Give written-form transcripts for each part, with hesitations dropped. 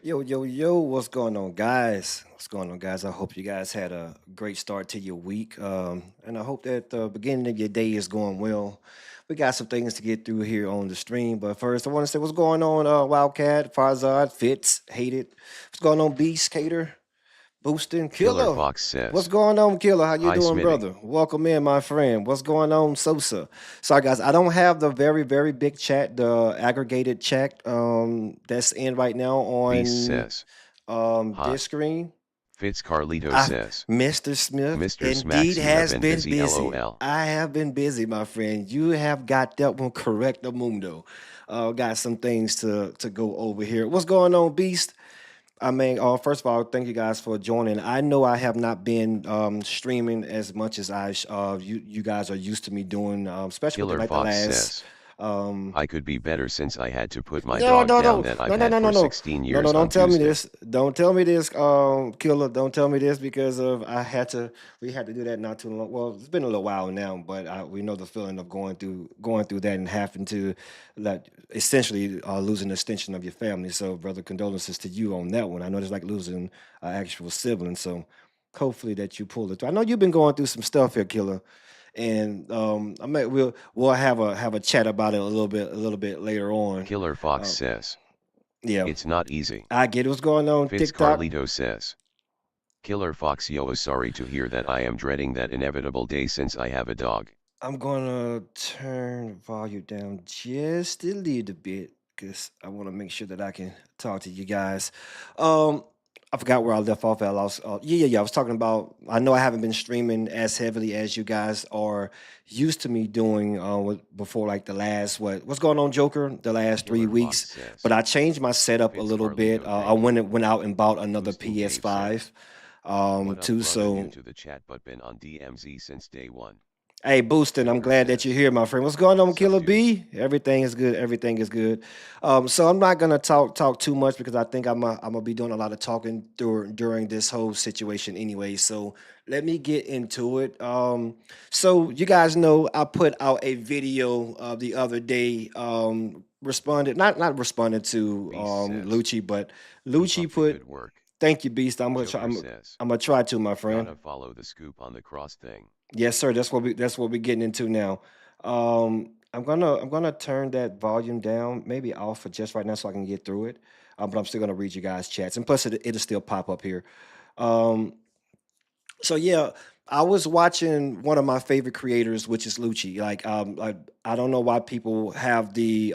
Yo, yo, yo, what's going on, guys? What's going on, guys? I hope you guys had a great start to your week. And I hope that the beginning of your day is going well. We got some things to get through here on the stream. But first, I want to say what's going on, Wildcat, Farzad, Fitz, Hate It. What's going on, Beast, Cater, Boosting, Killer Killer? Fox What's says, going on, Killer? How you Hi doing, Smitty. brother? Welcome in, my friend. What's going on, Sosa? Sorry, guys, I don't have the very, very big chat, the aggregated chat that's in right now Beast on says, this Hi. screen. Fitz Carlito I, says, Mr. Smith, Mr. indeed Smacks, you have has been been busy busy. lol. I have been busy, my friend. You have got that one correct, Mundo. Got some things to go over here. What's going on, Beast? I mean, first of all, thank you guys for joining. I know I have not been streaming as much as you guys are used to me doing, especially within Killer like the Fox last says, um, I could be better since I had to put my no, dog no, down no, that I've no, no, had no, no, for no, 16 no, no! years on Don't tell me Tuesday. this. Don't tell me this, killer. Don't tell me this because of I had to. We had to do that not too long. Well, it's been a little while now, but we know the feeling of going through that and having to, like, essentially losing an extension of your family. So, brother, condolences to you on that one. I know it's like losing an actual sibling. So, hopefully that you pull it through. I know you've been going through some stuff here, killer, and I may we'll have a chat about it a little bit later on. Killer Fox Uh, says, yeah, it's not easy. I get what's going on Fitz TikTok. Carlito says, Killer Fox yo sorry to hear that I am dreading that inevitable day since I have a dog. I'm gonna turn volume down just a little bit because I want to make sure that I can talk to you guys. Um, I forgot where I left off at. I lost. Yeah. I was talking about. I know I haven't been streaming as heavily as you guys are used to me doing before, like the last what's going on, Joker? The last three Killer Fox weeks, but says, I changed my setup a Fitz little bit. Carlito I thank you. went out and bought another Boosting Dave PS5 says, what up too. brother new So to the chat but been on DMZ since day one. hey, Boostin, I'm Joker glad that you're says, here, my friend. What's going on, sup Killer dude? B? Everything is good. Everything is good. So I'm not gonna talk too much because I think I'm gonna be doing a lot of talking during this whole situation anyway. So let me get into it. So you guys know I put out a video the other day. Responded not responded to Beast says, Lucci, but keep Lucci up the put good work. thank you, Beast. I'm gonna try. Joker says, I'm gonna try to, my friend. gotta follow the scoop on the cross thing. Yes, sir. That's what we're getting into now. I'm gonna turn that volume down, maybe off for just right now, so I can get through it. But I'm still gonna read you guys' chats, and plus it'll still pop up here. Um, so yeah, I was watching one of my favorite creators, which is Lucci. I don't know why people have the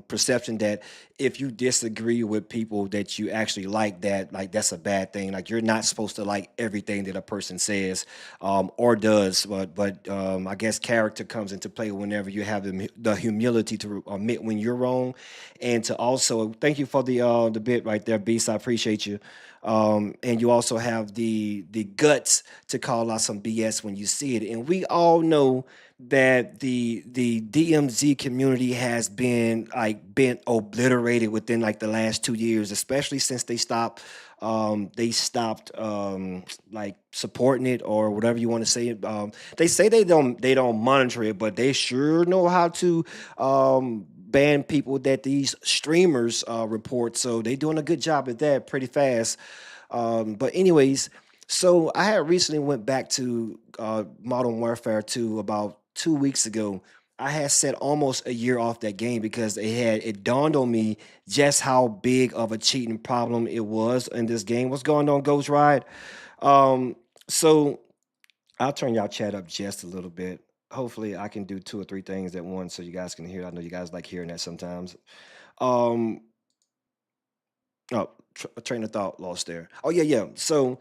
perception that if you disagree with people that you actually like that's a bad thing. Like you're not supposed to like everything that a person says or does. But I guess character comes into play whenever you have the humility to admit when you're wrong, and to also thank you for the bit right there, Beast. I appreciate you. And you also have the guts to call out some BS when you see it. And we all know that the DMZ community has been obliterated within like the last 2 years, especially since they stopped like supporting it or whatever you want to say. They say they don't monitor it, but they sure know how to ban people that these streamers report. So they doing a good job at that pretty fast. But anyways, so I had recently went back to Modern Warfare 2 about 2 weeks ago. I had set almost a year off that game because it dawned on me just how big of a cheating problem it was in this game. What's going on, Ghost Ride? Um, so I'll turn y'all chat up just a little bit. Hopefully, I can do two or three things at once so you guys can hear. I know you guys like hearing that sometimes. Um, oh, train of thought lost there. Oh yeah. So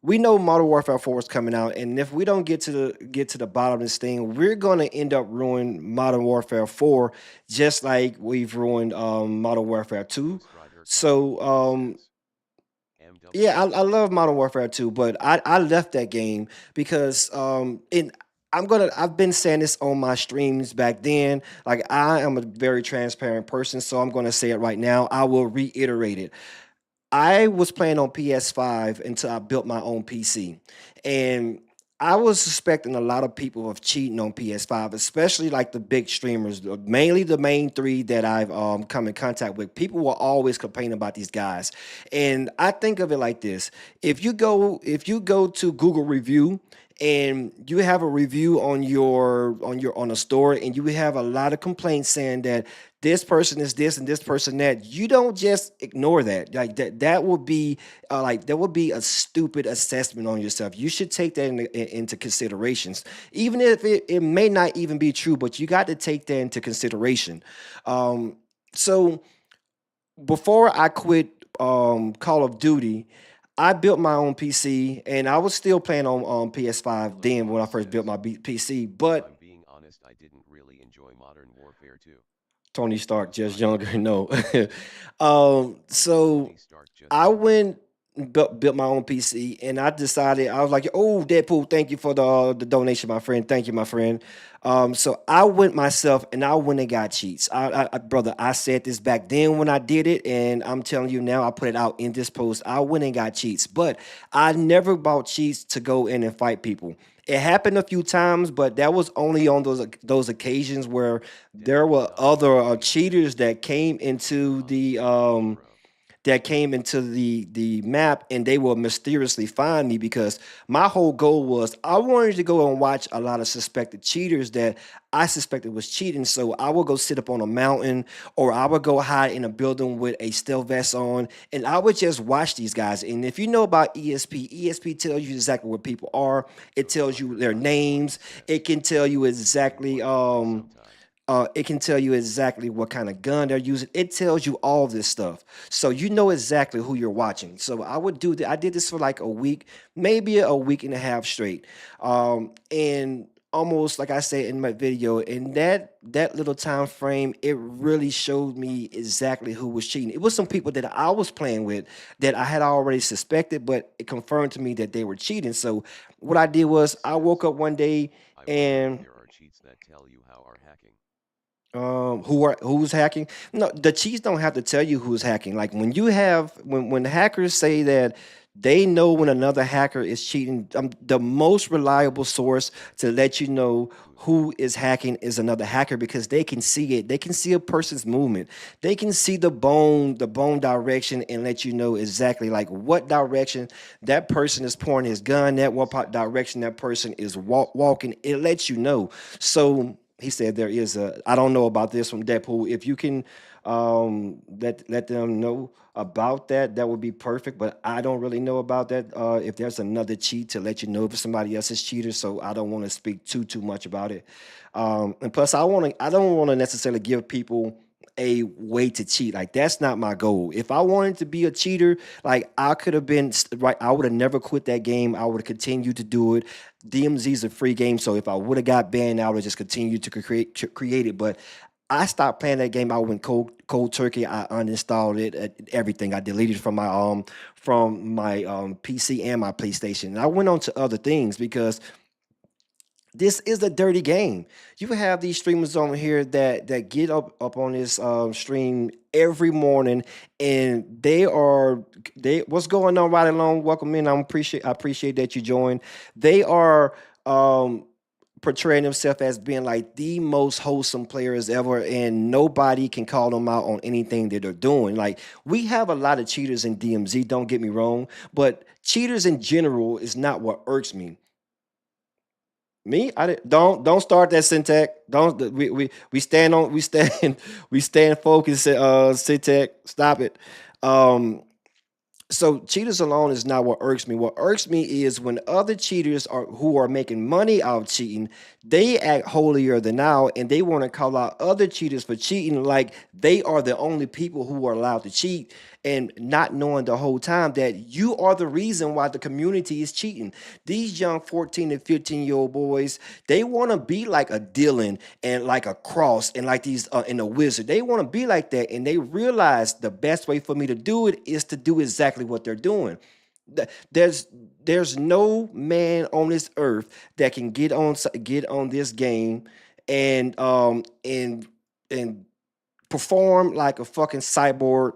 we know Modern Warfare 4 is coming out, and if we don't get to the bottom of this thing, we're gonna end up ruining Modern Warfare 4, just like we've ruined Modern Warfare 2. Ghost Rider So Carlito says, yeah, I MWFR. love Modern Warfare 2, but I left that game because I've been saying this on my streams back then. Like I am a very transparent person, so I'm gonna say it right now. I will reiterate it. I was playing on PS5 until I built my own PC. And I was suspecting a lot of people of cheating on PS5, especially like the big streamers, mainly the main three that I've come in contact with. People will always complain about these guys, and I think of it like this: if you go to Google review and you have a review on a store and you have a lot of complaints saying that this person is this and this person that, you don't just ignore that. Like that would be that would be a stupid assessment on yourself. You should take that into considerations, even if it may not even be true, but you got to take that into consideration. So before I quit Call of Duty, I built my own PC, and I was still playing on PS5 Hello, then when I Thomas first built says. my PC. If But I'm being honest, I didn't really enjoy Modern Warfare 2. Tony Stark, just I younger, enjoyed no. Warzone. So Tony Stark just I younger. went built my own PC, and I decided I was like, "Oh, Deadpool, thank you for the donation, my friend. Thank you, my friend." So I went myself, and I went and got cheats. Brother, I said this back then when I did it, and I'm telling you now, I put it out in this post. I went and got cheats, but I never bought cheats to go in and fight people. It happened a few times, but that was only on those occasions where there Deadpool were dodged other all cheats there. cheaters that came into the Honestly, GG, bro. map, and they will mysteriously find me because my whole goal was I wanted to go and watch a lot of suspected cheaters that I suspected was cheating. So I would go sit up on a mountain, or I would go hide in a building with a stealth vest on, and I would just watch these guys. And if you know about ESP tells you exactly where people are. It So tells you Commander, their I don't know what names. to say. It can tell you Maybe exactly one day play sometime. it can tell you exactly what kind of gun they're using. It tells you all this stuff. So you know exactly who you're watching. So I would do that. I did this for like a week, maybe a week and a half straight. And almost like I said in my video, in that little time frame, it really showed me exactly who was cheating. It was some people that I was playing with that I had already suspected, but it confirmed to me that they were cheating. So what I did was Thomas I woke says. up one day I wonder if and there are cheats that tell you how are hacking. who's hacking. No, the cheats don't have to tell you who's hacking. Like when you have when the hackers say that they know when another hacker is cheating, the most reliable source to let you know Who's who hacking? is hacking is another hacker, because they can see it. They can see a person's movement. They can see the bone direction, and let you know exactly like what direction that person is pointing his gun at, Tony what says. direction that person is There is. walking. It lets you know. So he said there is a. I don't know about this from Deadpool. If you can let them know about that, that would be perfect. But I don't really know about that. If there's another cheat to let you know if somebody else is cheater, so I don't want to speak too much about it. And plus, I don't want to necessarily give people a way to cheat. Like that's not my goal. If I wanted to be a cheater, like I could have been right. I would have never quit that game. I would have continued to do it. DMZ is a free game, so if I would have got banned, I would have just continued to create it. But I stopped playing that game. I went cold turkey. I uninstalled it, everything. I deleted it from my PC and my PlayStation. And I went on to other things because this is a dirty game. You have these streamers on here that get up on this stream every morning, and they what's going on right along. Welcome in. I appreciate that you joined. They are um portraying themselves as being like the most wholesome players ever, and nobody can call them out on anything that they're doing. Like we have a lot of cheaters in DMZ, don't get me wrong, but cheaters in general is not what irks me. Me, I didn't, don't start that syntax. Don't we stand on we stand we stand focused. Syntax, stop it. Um, so cheaters alone is not what irks me. What irks me is when other cheaters are who are making money out of cheating, they act holier than thou, and they want to call out other cheaters for cheating like they are the only people who are allowed to cheat, and not knowing the whole time that you are the reason why the community is cheating. These young 14 and 15-year-old boys, they want to be like a Dillon and like a Cross and like these in a Wizard. They want to be like that, and they realize the best way for me to do it is to do exactly what they're doing. There's there's no man on this earth that can get on this game and and perform like a fucking cyborg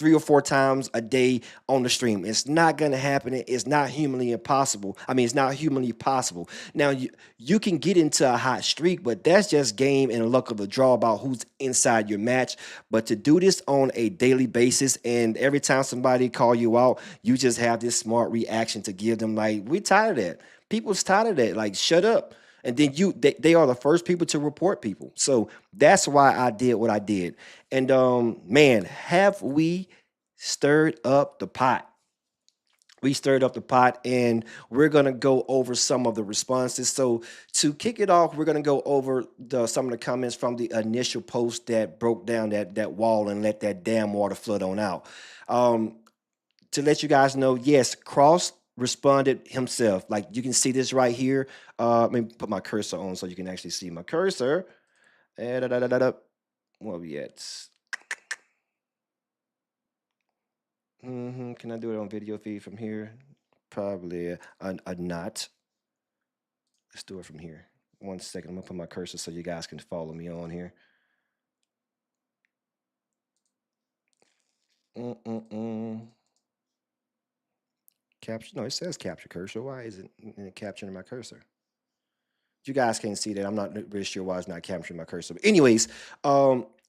3 or 4 times a day on the stream. It's not gonna happen. It's not humanly impossible. I mean, it's not humanly possible. Now you can get into a hot streak, but that's just game and luck of the draw about who's inside your match. But to do this on a daily basis, and every time somebody call you out, you just have this smart reaction to give them like, we tired of that. People's tired of that. Like, shut up. And then they are the first people to report people. So that's why I did what I did. And man, have we stirred up the pot? We stirred up the pot, and we're gonna go over some of the responses. So to kick it off, we're gonna go over some of the comments from the initial post that broke down that wall and let that damn water flood on out. Um, to let you guys know, yes, Cross responded himself. Like, you can see this right here. Let me put my cursor on so you can actually see my cursor. Where we at? Can I do it on video feed from here? Probably not. Let's do it from here. 1 second. I'm gonna put my cursor so you guys can follow me on here. Capture? No, it says capture cursor. Why isn't it capturing my cursor? You guys can't see that. I'm not really sure why it's not capturing my cursor. But anyways,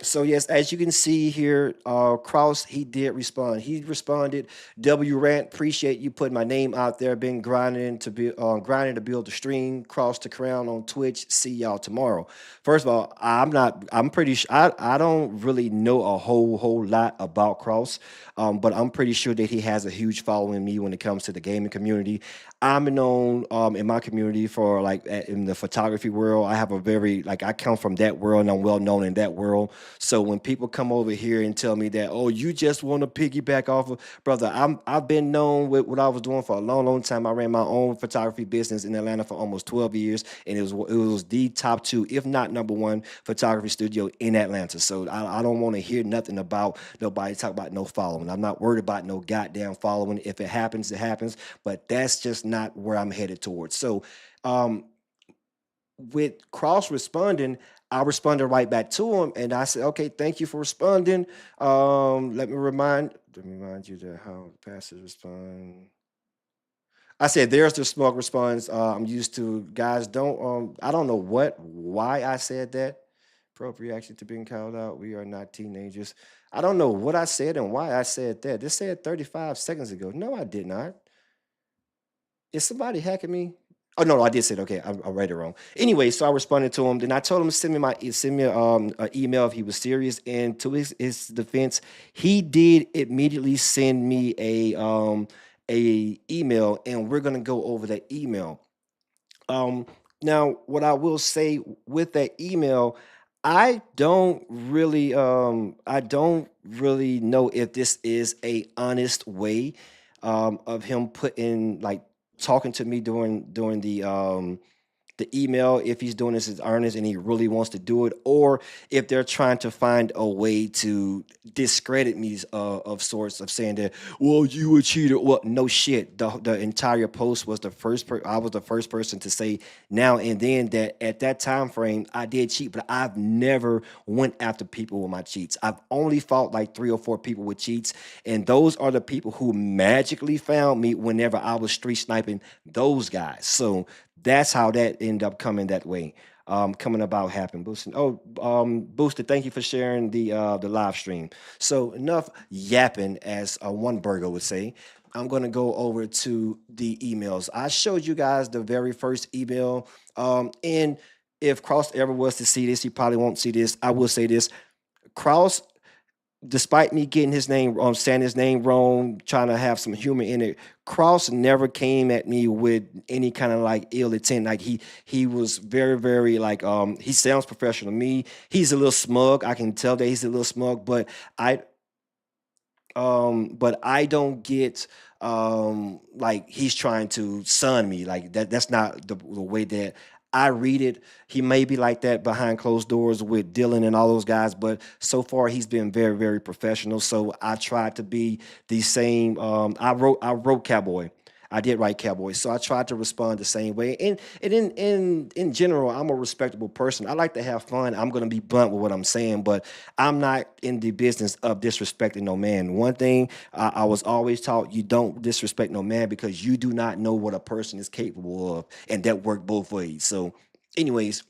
so yes, as you can see here, Kraus, he did respond. He responded, W Rant, appreciate you putting my name out there. Been grinding to build the stream, cross the crown on Twitch. See y'all tomorrow. First of all, I'm pretty sure I don't really know a whole lot about Kraus, but I'm pretty sure that he has a huge following me when it comes to the gaming community. I'm known in my community for like in the photography world. I have a very I come from that world and I'm well known in that world. So when people come over here and tell me that, oh, you just want to piggyback off of, brother, I've been known with what I was doing for a long time. I ran my own photography business in Atlanta for almost 12 years, and it was the top 2, if not number 1, photography studio in Atlanta. So I don't want to hear nothing about nobody talk about no following. I'm not worried about no goddamn following. If it happens, it happens. But that's just not where I'm headed towards. So with Cross responding, I responded right back to him, and I said, "Okay, thank you for responding. Let me remind you that how passes respond." I said, "There's the smoke response. I'm used to guys. Don't I don't know why I said that. Appropriate reaction to being called out. We are not teenagers. I don't know what I said and why I said that. This said 35 seconds ago. No, I did not. Is somebody hacking me? Oh no, I did say it. Okay, I read it wrong. Anyway, so I responded to him. Then I told him to send me an email if he was serious. And to his defense, he did immediately send me a email, and we're gonna go over that email. Um, Now, what I will say with that email, I don't really know if this is a honest way of him putting talking to me during the email, if he's doing this as earnest and he really wants to do it, or if they're trying to find a way to discredit me of sorts of saying that, well, you a cheater. Well, no shit. The entire post was I was the first person to say now and then that at that time frame I did cheat, but I've never went after people with my cheats. I've only fought like 3 or 4 people with cheats, and those are the people who magically found me whenever I was street sniping those guys. So that's how that ended up coming that way. Coming about happen. Boosting. Oh, Booster, thank you for sharing the live stream. So enough yapping, as one burger would say. I'm gonna go over to the emails. I showed you guys the very first email. And if Cross ever was to see this, he probably won't see this. I will say this. Cross, despite me getting his name, saying his name wrong, trying to have some humor in it, Cross never came at me with any kind of like ill intent. Like he was very, very he sounds professional to me. He's a little smug. I can tell that he's a little smug, but I don't get like he's trying to sun me. Like that's not the way that I read it. He may be like that behind closed doors with Dillon and all those guys, but so far he's been very, very professional. So I tried to be the same. I wrote Cowboy. I did write Cowboy. So I tried to respond the same way. And in general, I'm a respectable person. I like to have fun. I'm gonna be blunt with what I'm saying, but I'm not in the business of disrespecting no man. One thing I was always taught: you don't disrespect no man because you do not know what a person is capable of, and that worked both ways. So, anyways,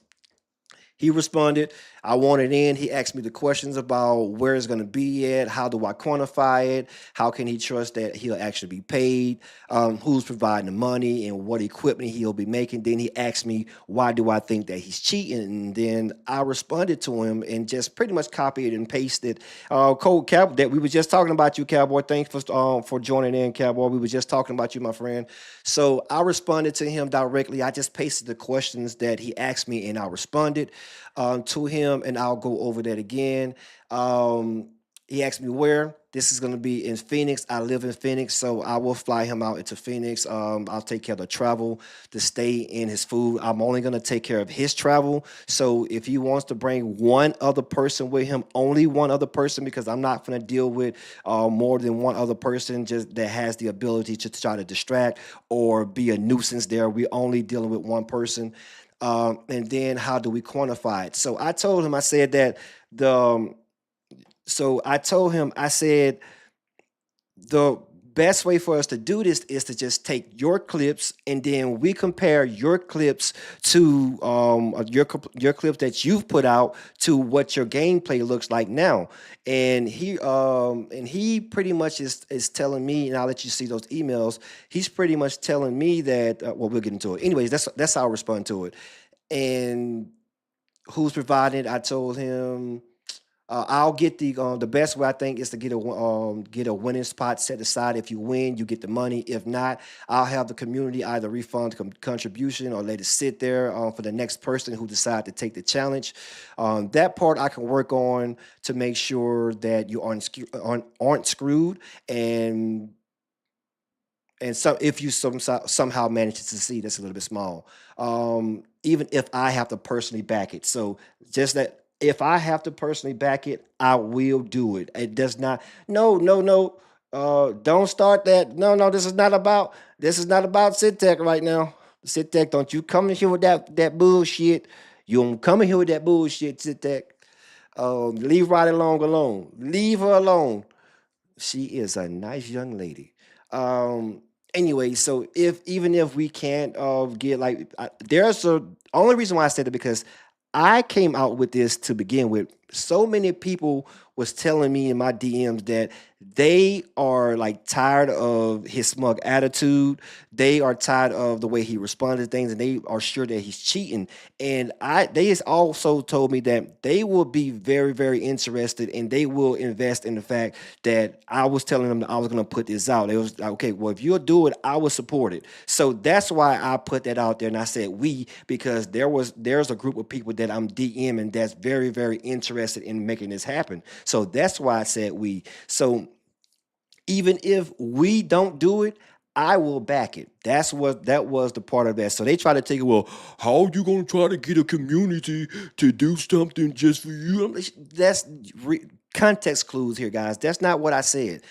he responded. I want it in. He asked me the questions about where it's going to be at, how do I quantify it, how can he trust that he'll actually be paid, who's providing the money, and what equipment he'll be making. Then he asked me why do I think that he's cheating, and then I responded to him and just pretty much copied and pasted. Code Cowboy, that we were just talking about you, Cowboy. Thanks for joining in, Cowboy. We were just talking about you, my friend. So I responded to him directly. I just pasted the questions that he asked me, and I responded to him, and I'll go over that again. Um, he asked me where. This is going to be in Phoenix. I live in Phoenix, so I will fly him out into Phoenix. I'll take care of the travel, the stay, and his food. I'm only going to take care of his travel. So if he wants to bring one other person with him, only one other person, because I'm not going to deal with more than one other person just that has the ability to try to distract or be a nuisance there. We're only dealing with one person. And then how do we quantify it? So I told him, I said that the, so I told him, I said, the best way for us to do this is to just take your clips and then we compare your clips to your clips that you've put out to what your gameplay looks like now. And he pretty much is telling me, and I'll let you see those emails. He's pretty much telling me that well, we'll get into it. Anyways, that's how I respond to it. And who's providing it? I told him I'll get the best way I think is to get a winning spot set aside. If you win, you get the money. If not, I'll have the community either refund the contribution or let it sit there for the next person who decide to take the challenge. That part I can work on to make sure that you aren't screwed, and so if you somehow manage to succeed, that's a little bit small. Even if I have to personally back it. So just that if I have to personally back it, I will do it. It does not. No, no, no. Don't start that. No, no. This is not about Sit Tech right now. Sit Tech, don't you come in here with that bullshit. You don't come in here with that bullshit, Sit Tech. Leave Riley Long alone. Leave her alone. She is a nice young lady. Anyway, so if even if we can't get like there's a only reason why I said it because I came out with this to begin with. So many people was telling me in my DMs that they are like tired of his smug attitude. They are tired of the way he responded to things, and they are sure that he's cheating. And they has also told me that they will be very, very interested, and they will invest in the fact that I was telling them that I was going to put this out. It was like, okay, well, if you'll do it, I will support it. So that's why I put that out there, and I said we because there's a group of people that I'm DMing that's very, very interested in making this happen. So that's why I said we. So even if we don't do it, I will back it. That was the part of that. So they try to take it. Well, how you gonna try to get a community to do something just for you? That's context clues here, guys. That's not what I said.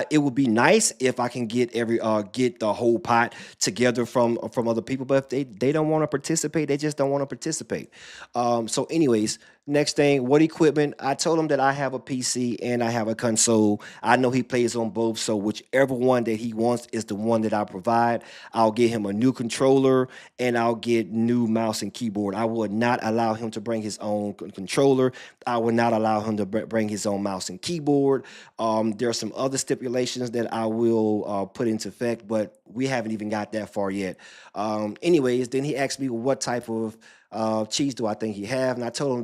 It would be nice if I can get the whole pot together from other people, but if they don't want to participate, they just don't want to participate. So, anyways, next thing, what equipment? I told him that I have a PC and I have a console. I know he plays on both, so whichever one that he wants is the one that I provide. I'll get him a new controller and I'll get new mouse and keyboard. I would not allow him to bring his own controller. I would not allow him to bring his own mouse and keyboard. There are some other stipulations that I will put into effect, but we haven't even got that far yet. Anyways, then he asked me what type of cheese do I think he have, and I told him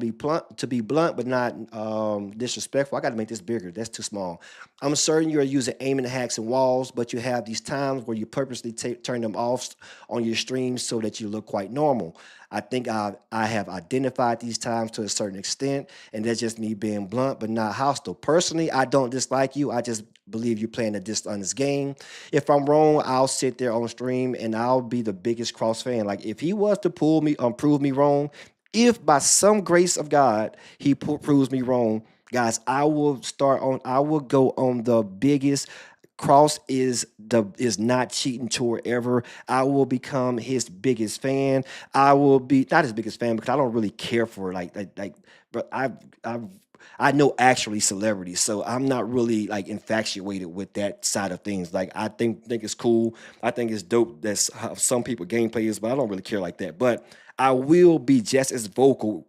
to be blunt, but not disrespectful. I got to make this bigger. That's too small. I'm certain you're using aiming hacks and walls, but you have these times where you purposely turn them off on your streams so that you look quite normal. I think I have identified these times to a certain extent, and that's just me being blunt, but not hostile. Personally, I don't dislike you. I just believe you're playing a dishonest game. If I'm wrong, I'll sit there on stream and I'll be the biggest cross fan. Like if he was to prove me wrong, if by some grace of God he proves me wrong, guys, I will go on the biggest Cross is not cheating forever. I will become his biggest fan. I will be not his biggest fan because I don't really care for but I know actually celebrities, so I'm not really like infatuated with that side of things. Like I think it's cool. I think it's dope. That's how some people gameplay is, but I don't really care like that. But I will be just as vocal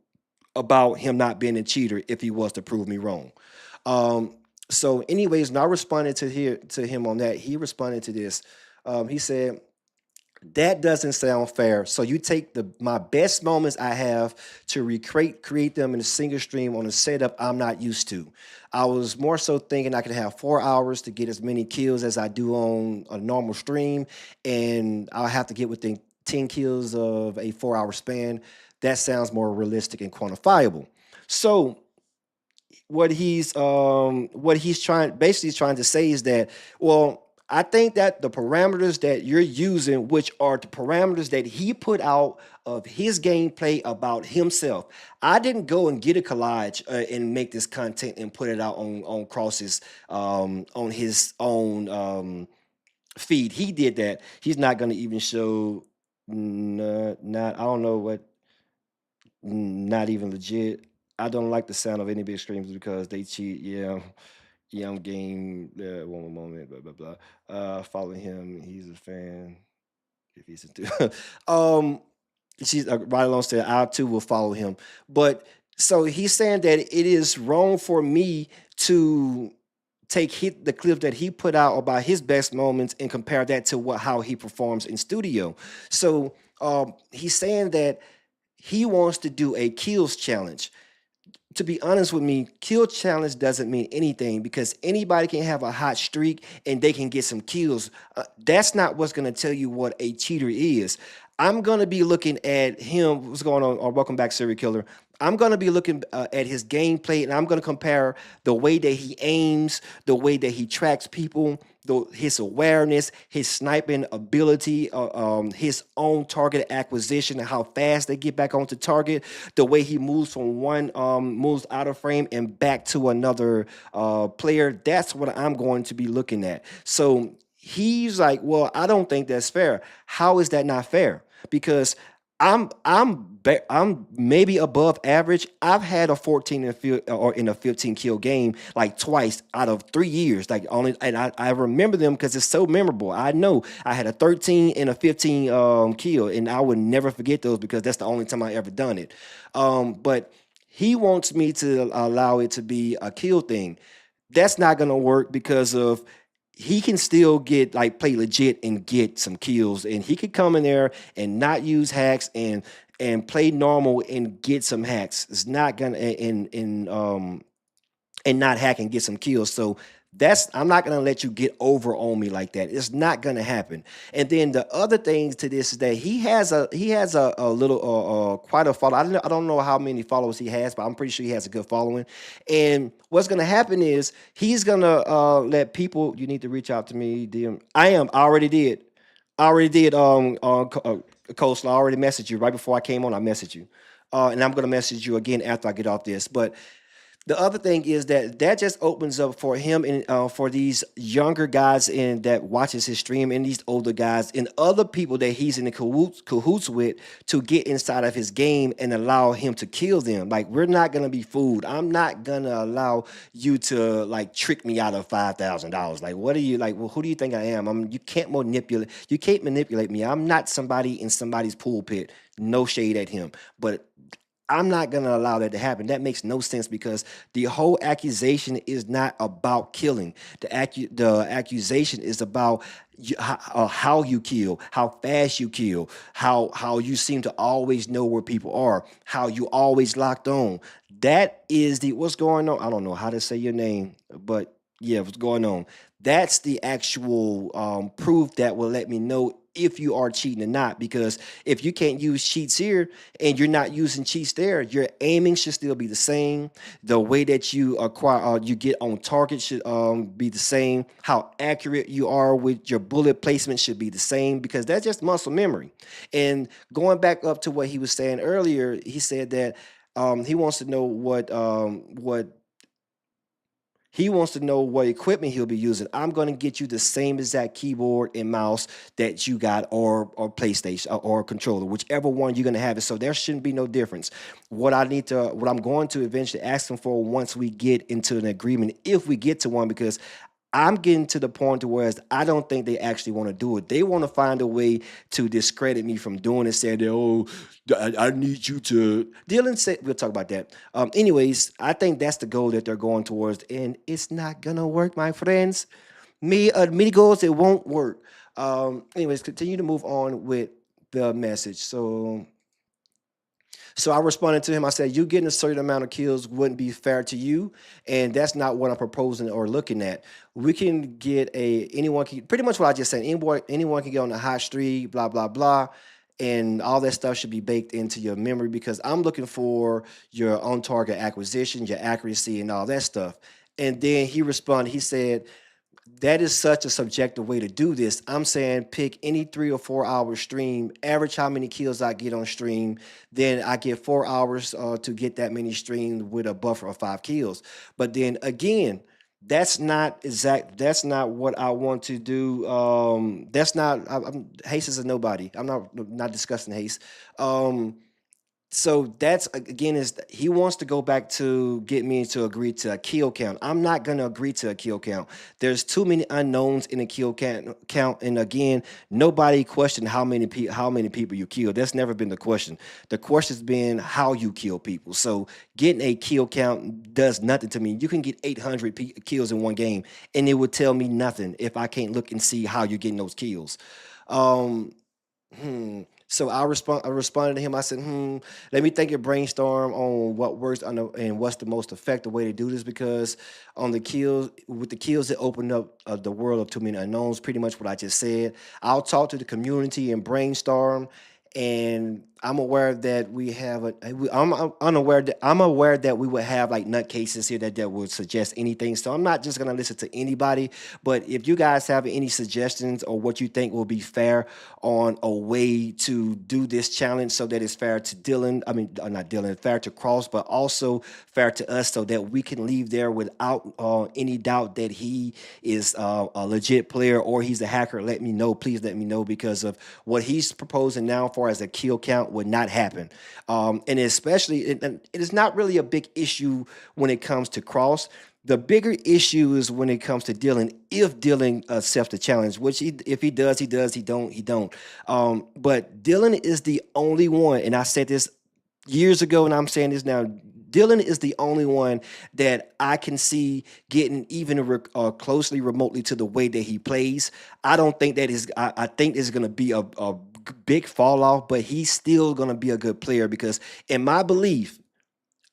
about him not being a cheater if he was to prove me wrong. Um, so, anyways, when I responded to him on that, he responded to this. He said, "That doesn't sound fair. So you take the my best moments I have to recreate create them in a single stream on a setup I'm not used to. I was more so thinking I could have 4 hours to get as many kills as I do on a normal stream, and I'll have to get within 10 kills of a 4 hour span. That sounds more realistic and quantifiable." So what he's trying to say is that, well, I think that the parameters that you're using, which are the parameters that he put out of his gameplay about himself, I didn't go and get a collage and make this content and put it out on Cross's on his own feed. He did that. He's not going to even show. Not I don't know what. Not even legit. I don't like the sound of any big streams because they cheat. Yeah, young game. One more moment. Blah blah blah. Following him. He's a fan. If he's a she's right along said I too will follow him. But so he's saying that it is wrong for me to the clip that he put out about his best moments and compare that to how he performs in studio. So he's saying that he wants to do a kills challenge. To be honest with me, kill challenge doesn't mean anything because anybody can have a hot streak and they can get some kills. That's not what's going to tell you what a cheater is. I'm going to be looking at him. What's going on? Welcome back, serial killer. I'm going to be looking at his gameplay and I'm going to compare the way that he aims, the way that he tracks people, his awareness, his sniping ability, his own target acquisition, and how fast they get back onto target, the way he moves from one moves out of frame and back to another player. That's what I'm going to be looking at. So he's like, well, I don't think that's fair. How is that not fair? Because I'm maybe above average. I've had a 14 or in a 15 kill game like twice out of 3 years. Like only, and I remember them because it's so memorable. I know I had a 13 and a 15 kill, and I would never forget those because that's the only time I ever done it. But he wants me to allow it to be a kill thing. That's not gonna work because of he can still get like play legit and get some kills, and he could come in there and not use hacks and play normal and get some hacks. It's not gonna and not hack and get some kills. So that's I'm not gonna let you get over on me like that. It's not gonna happen. And then the other thing to this is that he has a little quite a follow. I don't know how many followers he has, but I'm pretty sure he has a good following. And what's gonna happen is he's gonna let people. You need to reach out to me. DM. I already did. I already did. Coastal. I already messaged you right before I came on. I messaged you, and I'm gonna message you again after I get off this. But the other thing is that just opens up for him and for these younger guys in that watches his stream and these older guys and other people that he's in the cahoots with to get inside of his game and allow him to kill them. Like we're not gonna be fooled. I'm not gonna allow you to like trick me out of $5,000. Like what are you like? Well, who do you think I am? You can't manipulate. You can't manipulate me. I'm not somebody in somebody's pulpit. No shade at him, but I'm not going to allow that to happen. That makes no sense because the whole accusation is not about killing. The accusation is about how you kill, how fast you kill, how you seem to always know where people are, how you always locked on. That is the what's going on. I don't know how to say your name, but yeah, what's going on? That's the actual proof that will let me know if you are cheating or not. Because if you can't use cheats here and you're not using cheats there, your aiming should still be the same. The way that you acquire, you get on target should be the same. How accurate you are with your bullet placement should be the same because that's just muscle memory. And going back up to what he was saying earlier, he said that he wants to know what He wants to know what equipment he'll be using. I'm going to get you the same exact keyboard and mouse that you got, or PlayStation or controller, whichever one you're going to have it. So there shouldn't be no difference. What I'm going to eventually ask him for once we get into an agreement, if we get to one, because I'm getting to the point to where I don't think they actually want to do it. They want to find a way to discredit me from doing it, saying that, oh, I need you to. Dylan said, we'll talk about that. Anyways, I think that's the goal that they're going towards, and it's not going to work, my friends. Many goals, it won't work. Anyways, continue to move on with the message. So I responded to him. I said, "You getting a certain amount of kills wouldn't be fair to you, and that's not what I'm proposing or looking at. We can get a anyone can pretty much what I just said. Anyone can get on a hot streak, blah blah blah." And all that stuff should be baked into your memory because I'm looking for your on target acquisition, your accuracy, and all that stuff. And then he responded, he said, that is such a subjective way to do this. I'm saying pick any 3 or 4 hour stream, average how many kills I get on stream, then I get 4 hours to get that many streams with a buffer of 5 kills. But then again, that's not exact. That's not what I want to do. That's not. Haste is a nobody. I'm not discussing Haste. Um, so that's again is he wants to go back to get me to agree to a kill count. I'm not gonna agree to a kill count. There's too many unknowns in a kill count, and again, nobody questioned how many people you kill. That's never been the question. The question's been how you kill people. So getting a kill count does nothing to me. You can get 800 kills in one game, and it would tell me nothing if I can't look and see how you're getting those kills. Um, So I responded to him. I said, let me think and brainstorm on what works and what's the most effective way to do this because on the kills with the kills it opened up the world of too many unknowns. Pretty much what I just said. I'll talk to the community and brainstorm. And I'm aware that we have I'm unaware that I'm aware that we would have like nutcases here that would suggest anything. So I'm not just gonna listen to anybody. But if you guys have any suggestions or what you think will be fair on a way to do this challenge so that it's fair to Dylan, I mean not Dylan, fair to Cross, but also fair to us, so that we can leave there without any doubt that he is a legit player or he's a hacker. Let me know, please let me know, because of what he's proposing now for as a kill count would not happen. And especially, it is not really a big issue when it comes to Cross. The bigger issue is when it comes to Dylan. If Dylan accepts the challenge, which if he does, he does. He don't, he don't. But Dylan is the only one, and I said this years ago, and I'm saying this now. Dylan is the only one that I can see getting even closely remotely to the way that he plays. I don't think that is. I think there's going to be a big fall off, but he's still going to be a good player because, in my belief,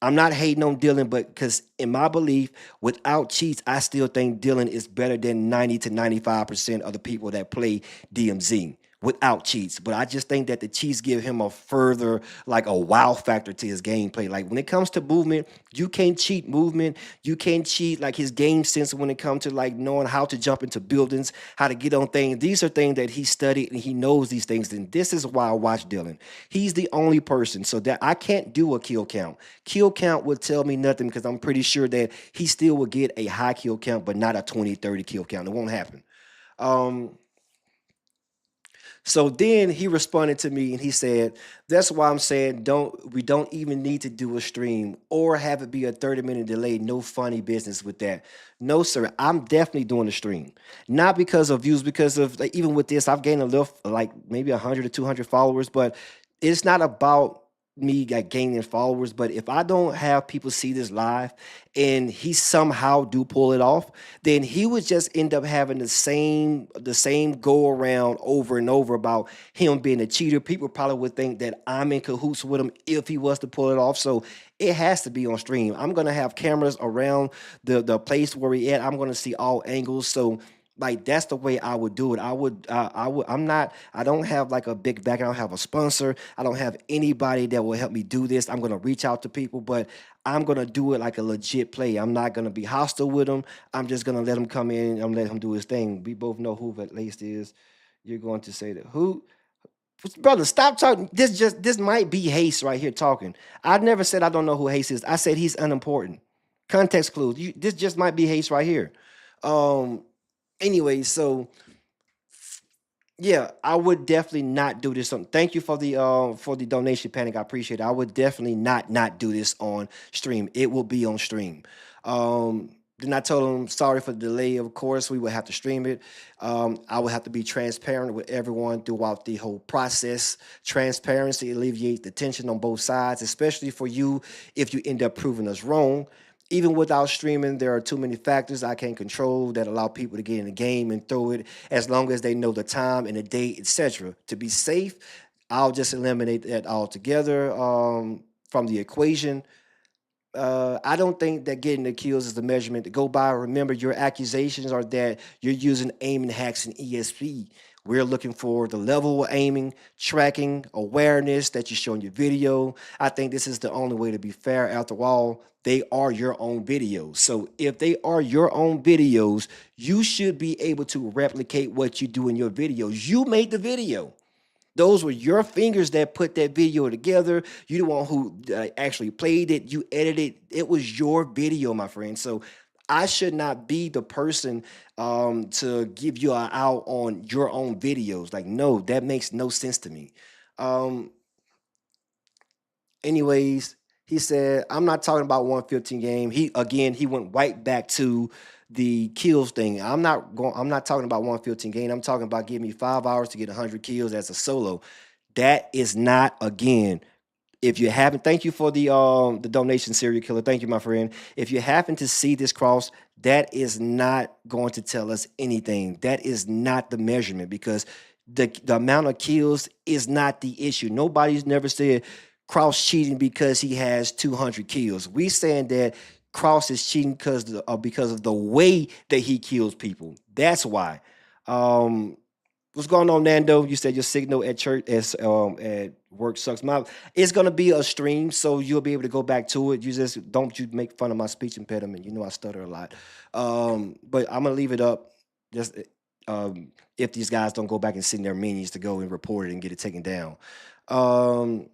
I'm not hating on Dylan, but because in my belief, without cheats, I still think Dylan is better than 90 to 95% of the people that play DMZ without cheats. But I just think that the cheats give him a further, like a wow factor to his gameplay. Like when it comes to movement, you can't cheat movement. You can't cheat like his game sense when it comes to like knowing how to jump into buildings, how to get on things. These are things that he studied and he knows these things. And this is why I watch Dylan. He's the only person so that I can't do a kill count. Kill count would tell me nothing because I'm pretty sure that he still will get a high kill count, but not a 20, 30 kill count. It won't happen. Um, so then he responded to me and he said, "That's why I'm saying we don't even need to do a stream or have it be a 30-minute delay. No funny business with that. No, sir. I'm definitely doing a stream. Not because of views, because of like, even with this, I've gained a little like maybe 100 or 200 followers, but it's not about me like gaining followers. But if I don't have people see this live and he somehow do pull it off, then he would just end up having the same go around over and over about him being a cheater. People probably would think that I'm in cahoots with him if he was to pull it off. So it has to be on stream. I'm gonna have cameras around the place where we at. I'm gonna see all angles. So like that's the way I would do it. I'm not, I don't have like a big back. I don't have a sponsor. I don't have anybody that will help me do this. I'm gonna reach out to people, but I'm gonna do it like a legit play. I'm not gonna be hostile with him. I'm just gonna let him come in. I'm let him do his thing. We both know who at least is. You're going to say that who? Brother, stop talking. This might be Haste right here talking. I never said I don't know who Haste is. I said he's unimportant. Context clues. This just might be haste right here. Um. Anyway, so yeah, I would definitely not do this on. Thank you for the donation, Panic. I appreciate it. I would definitely not do this on stream. It will be on stream. Then I told him sorry for the delay. Of course, we would have to stream it. I would have to be transparent with everyone throughout the whole process. Transparency alleviates the tension on both sides, especially for you if you end up proving us wrong. Even without streaming, there are too many factors I can't control that allow people to get in the game and throw it as long as they know the time and the date, etc. To be safe, I'll just eliminate that altogether from the equation. I don't think that getting the kills is the measurement to go by. Remember, your accusations are that you're using aiming hacks in ESP. We're looking for the level of aiming, tracking, awareness that you show in your video. I think this is the only way to be fair. After all, they are your own videos. So if they are your own videos, you should be able to replicate what you do in your videos. You made the video. Those were your fingers that put that video together. You the one who actually played it. You edited. It was your video, my friend. So I should not be the person to give you an out on your own videos. Like, no, that makes no sense to me. Um, Anyways, he said, I'm not talking about 115 game. He went right back to the kills thing. I'm not talking about 115 game. I'm talking about giving me 5 hours to get 100 kills as a solo. That is not, again, if you haven't, thank you for the donation, serial killer. Thank you, my friend. If you happen to see this cross, that is not going to tell us anything. That is not the measurement because the amount of kills is not the issue. Nobody's never said Cross cheating because he has 200 kills. We saying that Cross is cheating because of the way that he kills people. That's why. Um, what's going on, Nando? You said your signal at church at work sucks. It's gonna be a stream, so you'll be able to go back to it. You just don't you make fun of my speech impediment. You know I stutter a lot. But I'm gonna leave it up. Just if these guys don't go back and send their minions to go and report it and get it taken down. Um,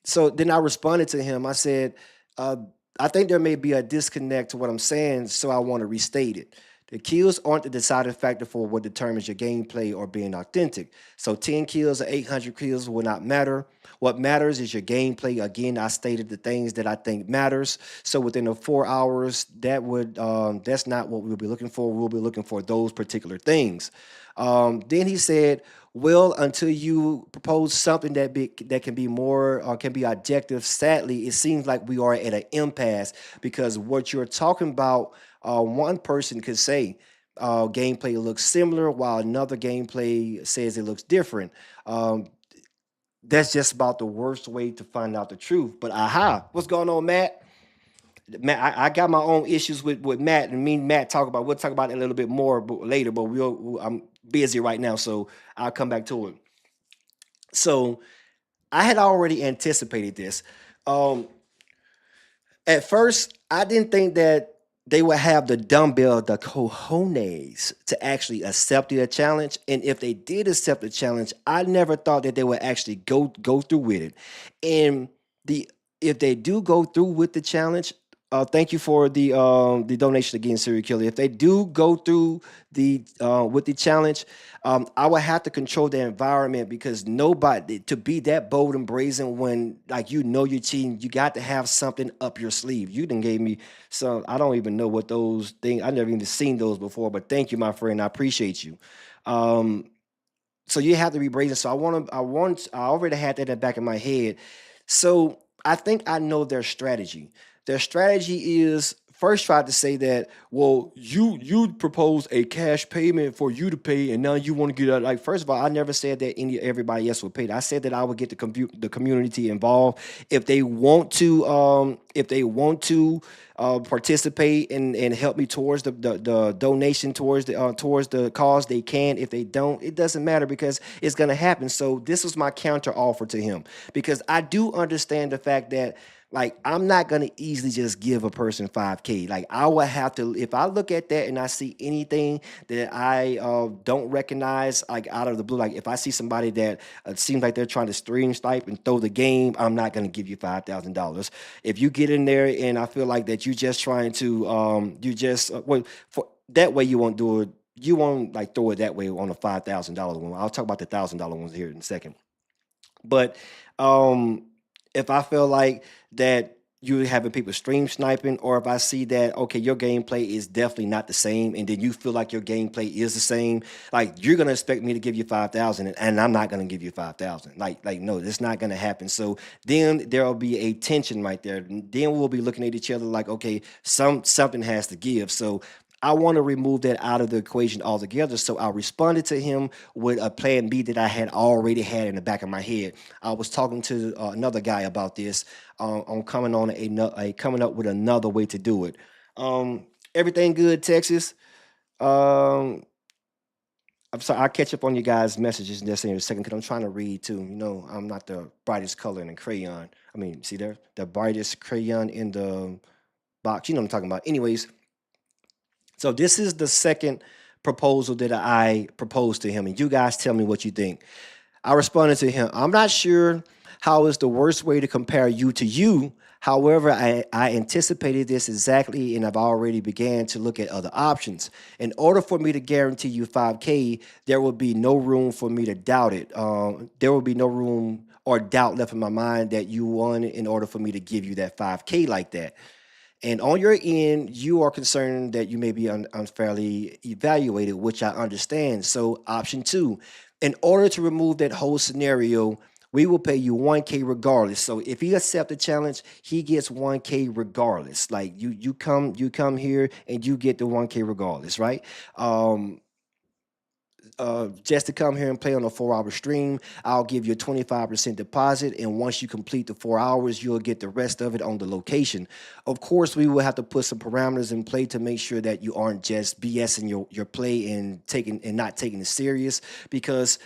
so then I responded to him. I said, uh, I think there may be a disconnect to what I'm saying, so I want to restate it. The kills aren't the deciding factor for what determines your gameplay or being authentic. So 10 kills or 800 kills will not matter. What matters is your gameplay. Again, I stated the things that I think matters. So within the 4 hours, that's not what we'll be looking for. We'll be looking for those particular things. Then he said, well, until you propose something that can be more or can be objective, sadly, it seems like we are at an impasse because what you're talking about, one person could say gameplay looks similar while another gameplay says it looks different. Um, that's just about the worst way to find out the truth. But aha, what's going on, Matt? Matt, I got my own issues with Matt, and me and Matt we'll talk about it a little bit more later, but I'm busy right now, so I'll come back to it. So I had already anticipated this. Um, at first, I didn't think that they would have the cojones to actually accept the challenge. And if they did accept the challenge, I never thought that they would actually go through with it. And the if they do go through with the challenge, thank you for the donation again, serial killer. If they do go through the with the challenge, I would have to control the environment because nobody to be that bold and brazen when like you're cheating, you got to have something up your sleeve. You done gave me some. I don't even know what those things. I never even seen those before. But thank you, my friend. I appreciate you. Um, so you have to be brazen. So I already had that in the back of my head. So I think I know their strategy. Their strategy is first try to say that, well, you propose a cash payment for you to pay, and now you want to get out. Like, first of all, I never said that everybody else would pay. I said that I would get the community involved if they want to. If they want to participate and help me towards the donation towards the cause, they can. If they don't, it doesn't matter because it's gonna happen. So this was my counter offer to him because I do understand the fact that Like I'm not gonna easily just give a person 5K. Like I would have to, if I look at that and I see anything that I don't recognize, like out of the blue, like if I see somebody that seems like they're trying to stream snipe and throw the game, I'm not gonna give you $5,000. If you get in there and I feel like that you're just trying to, you just well, for that way you won't do it. You won't like throw it that way on a $5,000 one. I'll talk about the $1,000 ones here in a second. But um, if I feel like that you having people stream sniping, or if I see that okay, your gameplay is definitely not the same, and then you feel like your gameplay is the same, like you're gonna expect me to give you 5,000, and I'm not gonna give you 5,000. Like no, that's not gonna happen. So then there will be a tension right there. Then we'll be looking at each other like okay, something has to give. So I want to remove that out of the equation altogether. So I responded to him with a plan B that I had already had in the back of my head. I was talking to another guy about this on coming on coming up with another way to do it. Everything good, Texas. Um, I'm sorry, I'll catch up on you guys' messages just in a second because I'm trying to read too. You know, I'm not the brightest color in the crayon. I mean, see there, the brightest crayon in the box. You know what I'm talking about. Anyways, so this is the second proposal that I proposed to him, and you guys tell me what you think. I responded to him, I'm not sure how is the worst way to compare you to you. However, I anticipated this exactly, and I've already began to look at other options. In order for me to guarantee you 5K, there will be no room for me to doubt it. There will be no room or doubt left in my mind that you won in order for me to give you that 5K like that. And on your end, you are concerned that you may be unfairly evaluated, which I understand. So, option two, in order to remove that whole scenario, we will pay you 1K regardless. So if he accepts the challenge, he gets 1K regardless. Like you come here and you get the 1K regardless, right? Um, just to come here and play on a 4 hour stream, I'll give you a 25% deposit. And once you complete the 4 hours, you'll get the rest of it on the location. Of course, we will have to put some parameters in play to make sure that you aren't just BSing your play and taking and not taking it serious. Because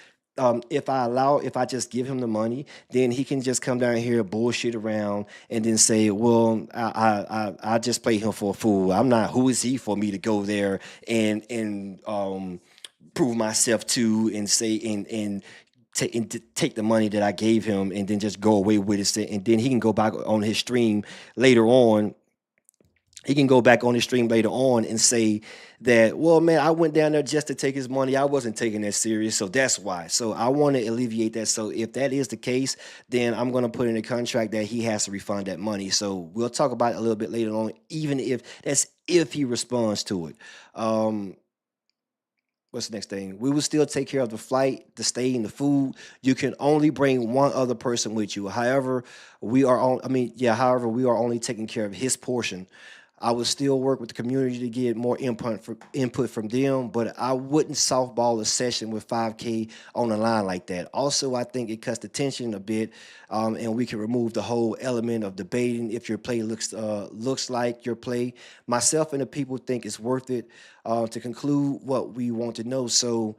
if I just give him the money, then he can just come down here, bullshit around, and then say, "Well, I just play him for a fool. I'm not. Who is he for me to go there and prove myself to and say and take the money that I gave him and then just go away with it, and then he can go back on his stream later on he can go back on his stream later on and say that, well, man, I went down there just to take his money. I wasn't taking that serious. So that's why. So I want to alleviate that. So if that is the case, then I'm going to put in a contract that he has to refund that money. So we'll talk about it a little bit later on, even if he responds to it. Um, what's the next thing? We will still take care of the flight, the stay, and the food. You can only bring one other person with you. However, we are on. I mean, yeah. However, we are only taking care of his portion. I would still work with the community to get more input from them, but I wouldn't softball a session with 5K on the line like that. Also, I think it cuts the tension a bit, and we can remove the whole element of debating if your play looks like your play. Myself and the people think it's worth it to conclude what we want to know. So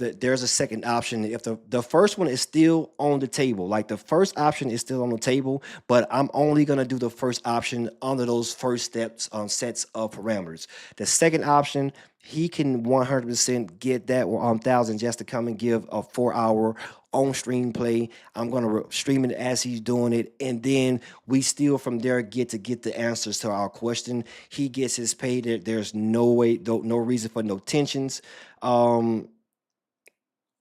there's a second option. If the first one is still on the table, like the first option is still on the table, but I'm only gonna do the first option under those first steps on sets of parameters. The second option, he can 100% get that 1,000 just to come and give a 4 hour on stream play. I'm gonna stream it as he's doing it, and then we still from there get the answers to our question. He gets his pay. There's no way, no reason for no tensions. Um,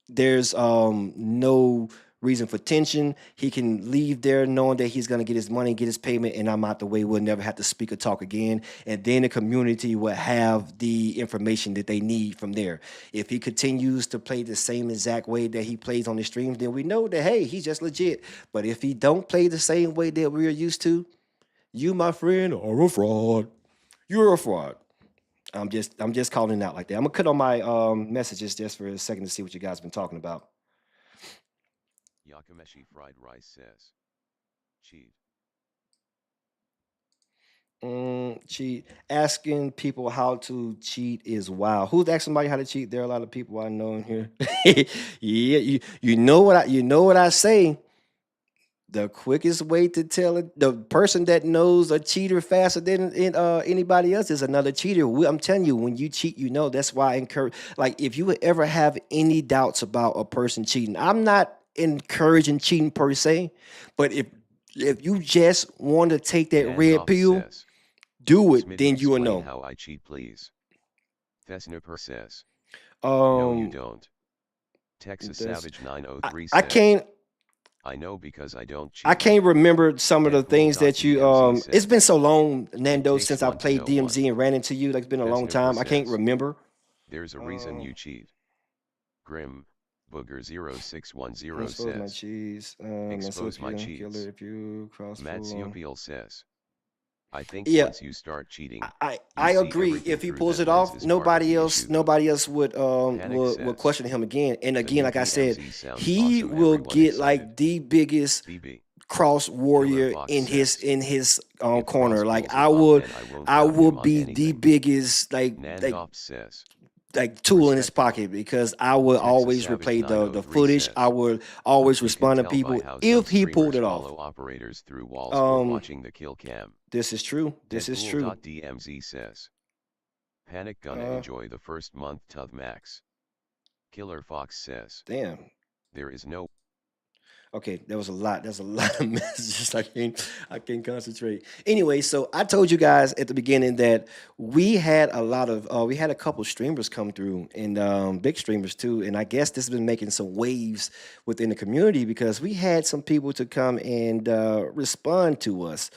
there's no reason for tension. He can leave there knowing that he's gonna get his money, get his payment, and I'm out the way. We'll never have to speak or talk again. And then the community will have the information that they need from there. If he continues to play the same exact way that he plays on the streams, then we know that hey, he's just legit. But if he don't play the same way that we're used to, you, my friend, are a fraud. You're a fraud. I'm just calling it out like that. I'm gonna cut on my messages just for a second to see what you guys been talking about. Yakameshi Fried Rice says. Cheat. Cheat. Asking people how to cheat is wild. Who's asking somebody how to cheat? There are a lot of people I know in here. Yeah, you know what I say. The quickest way to tell it, the person that knows a cheater faster than anybody else is another cheater. I'm telling you, when you cheat, you know. That's why I encourage. Like, if you would ever have any doubts about a person cheating, I'm not encouraging cheating per se, but if you just want to take that red Gandalf pill, says. do it. Smitty, Then you will explain know. how I cheat, please. Thesniper says. No, you Um, don't. Texas that's Savage 903 I says. can't. I know because I don't I cheat. can't remember some of the things that you Deadpool.dmz it's been says. so long, It Nando, takes since I've one to played know one. DMZ and ran into you. Like, it's been a long Thesniper time. I can't says. remember. There's a reason you cheat. Grim Booger Expose 0610 my says. cheese. Expose my Killer cheats. if you cross Matt full on. Siopil says. I think Yeah, once you start cheating, I you see agree. everything If he through pulls that it lens off, is part of the issue though. nobody else would Panic would says. question him again. And The again, new like I said, DMZ sounds he awesome, will everyone get excited. like the biggest BB. cross Killer warrior Fox in his says. If corner. Cross Like, pulls it off then I won't I doubt will him on be the anything. biggest Nandoff says. tool in his Respectable. pocket, because I would Texas always Savage replay the 903 footage. I says. would always You can respond to tell by people how some if he pulled streamers it off. follow operators through walls or Um, watching the kill cam. this is true. This is true. Deadpool.dmz says. Panic gonna Uh, enjoy the first month tov max. Killer Fox says. damn. There is no. Okay, there was a lot. There's a lot of messages. I can't concentrate. Anyway, so I told you guys at the beginning that we had we had a couple streamers come through, and big streamers too. And I guess this has been making some waves within the community, because we had some people to come and respond to us.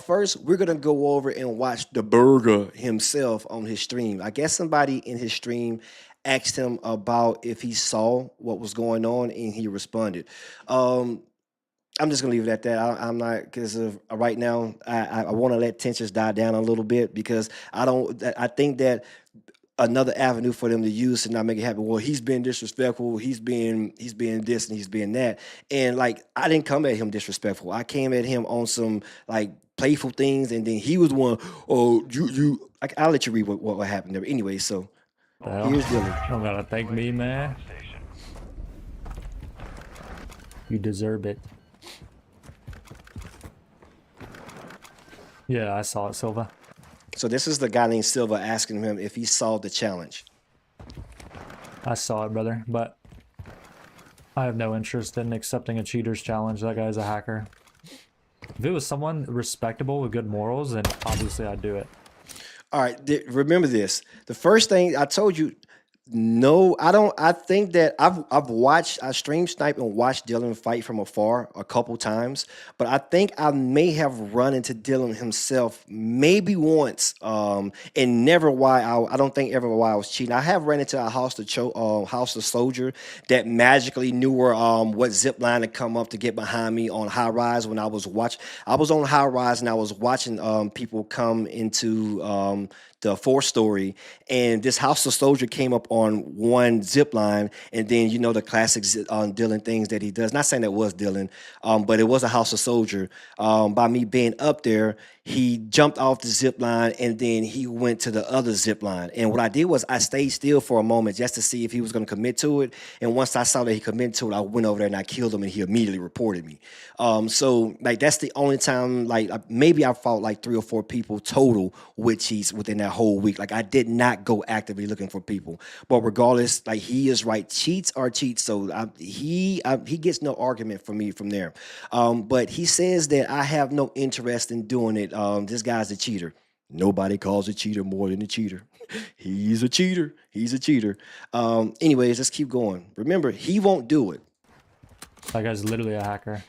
First, we're gonna go over and watch the burger himself on his stream. I guess somebody in his stream asked him about if he saw what was going on, and he responded. Um, I'm just gonna leave it at that. I'm not, because of right now. I want to let tensions die down a little bit, because I don't. I think that another avenue for them to use to not make it happen. Well, he's been disrespectful. He's being this and he's being that. And like, I didn't come at him disrespectful. I came at him on some like playful things, and then he was one. Oh, you. I'll let you read what happened there. Anyway, so The hell? here's Dillon. Don't gotta thank me, man. You deserve it. Yeah, I saw it, Silva. So this is the guy named Silva asking him if he saw the challenge. I saw it, brother, but I have no interest in accepting a cheater's challenge. That guy's a hacker. If it was someone respectable with good morals, then obviously I'd do it. All right, remember this. The first thing I told you, no, I don't. I think that I stream snipe and watched Dillon fight from afar a couple times, but I think I may have run into Dillon himself maybe once, and never while I don't think ever while I was cheating. I have ran into a house of soldier that magically knew where what zip line to come up to get behind me on high rise when I was watching. I was on high rise and I was watching people come into the 4-story, and this house of soldier came up on one zip line, and then the classic Dillon things that he does. Not saying that was Dillon, but it was a house of soldier. By me being up there, he jumped off the zip line, and then he went to the other zip line. And what I did was I stayed still for a moment just to see if he was going to commit to it. And once I saw that he committed to it, I went over there and I killed him, and he immediately reported me. So like, that's the only time, like, maybe I fought like 3 or 4 people total with cheats within that whole week. Like, I did not go actively looking for people. But regardless, like, he is right. Cheats are cheats. So he gets no argument from me from there. But he says that I have no interest in doing it. This guy's a cheater. Nobody calls a cheater more than a cheater. He's a cheater. He's a cheater. Anyways, let's keep going. Remember, he won't do it. That guy's literally a hacker.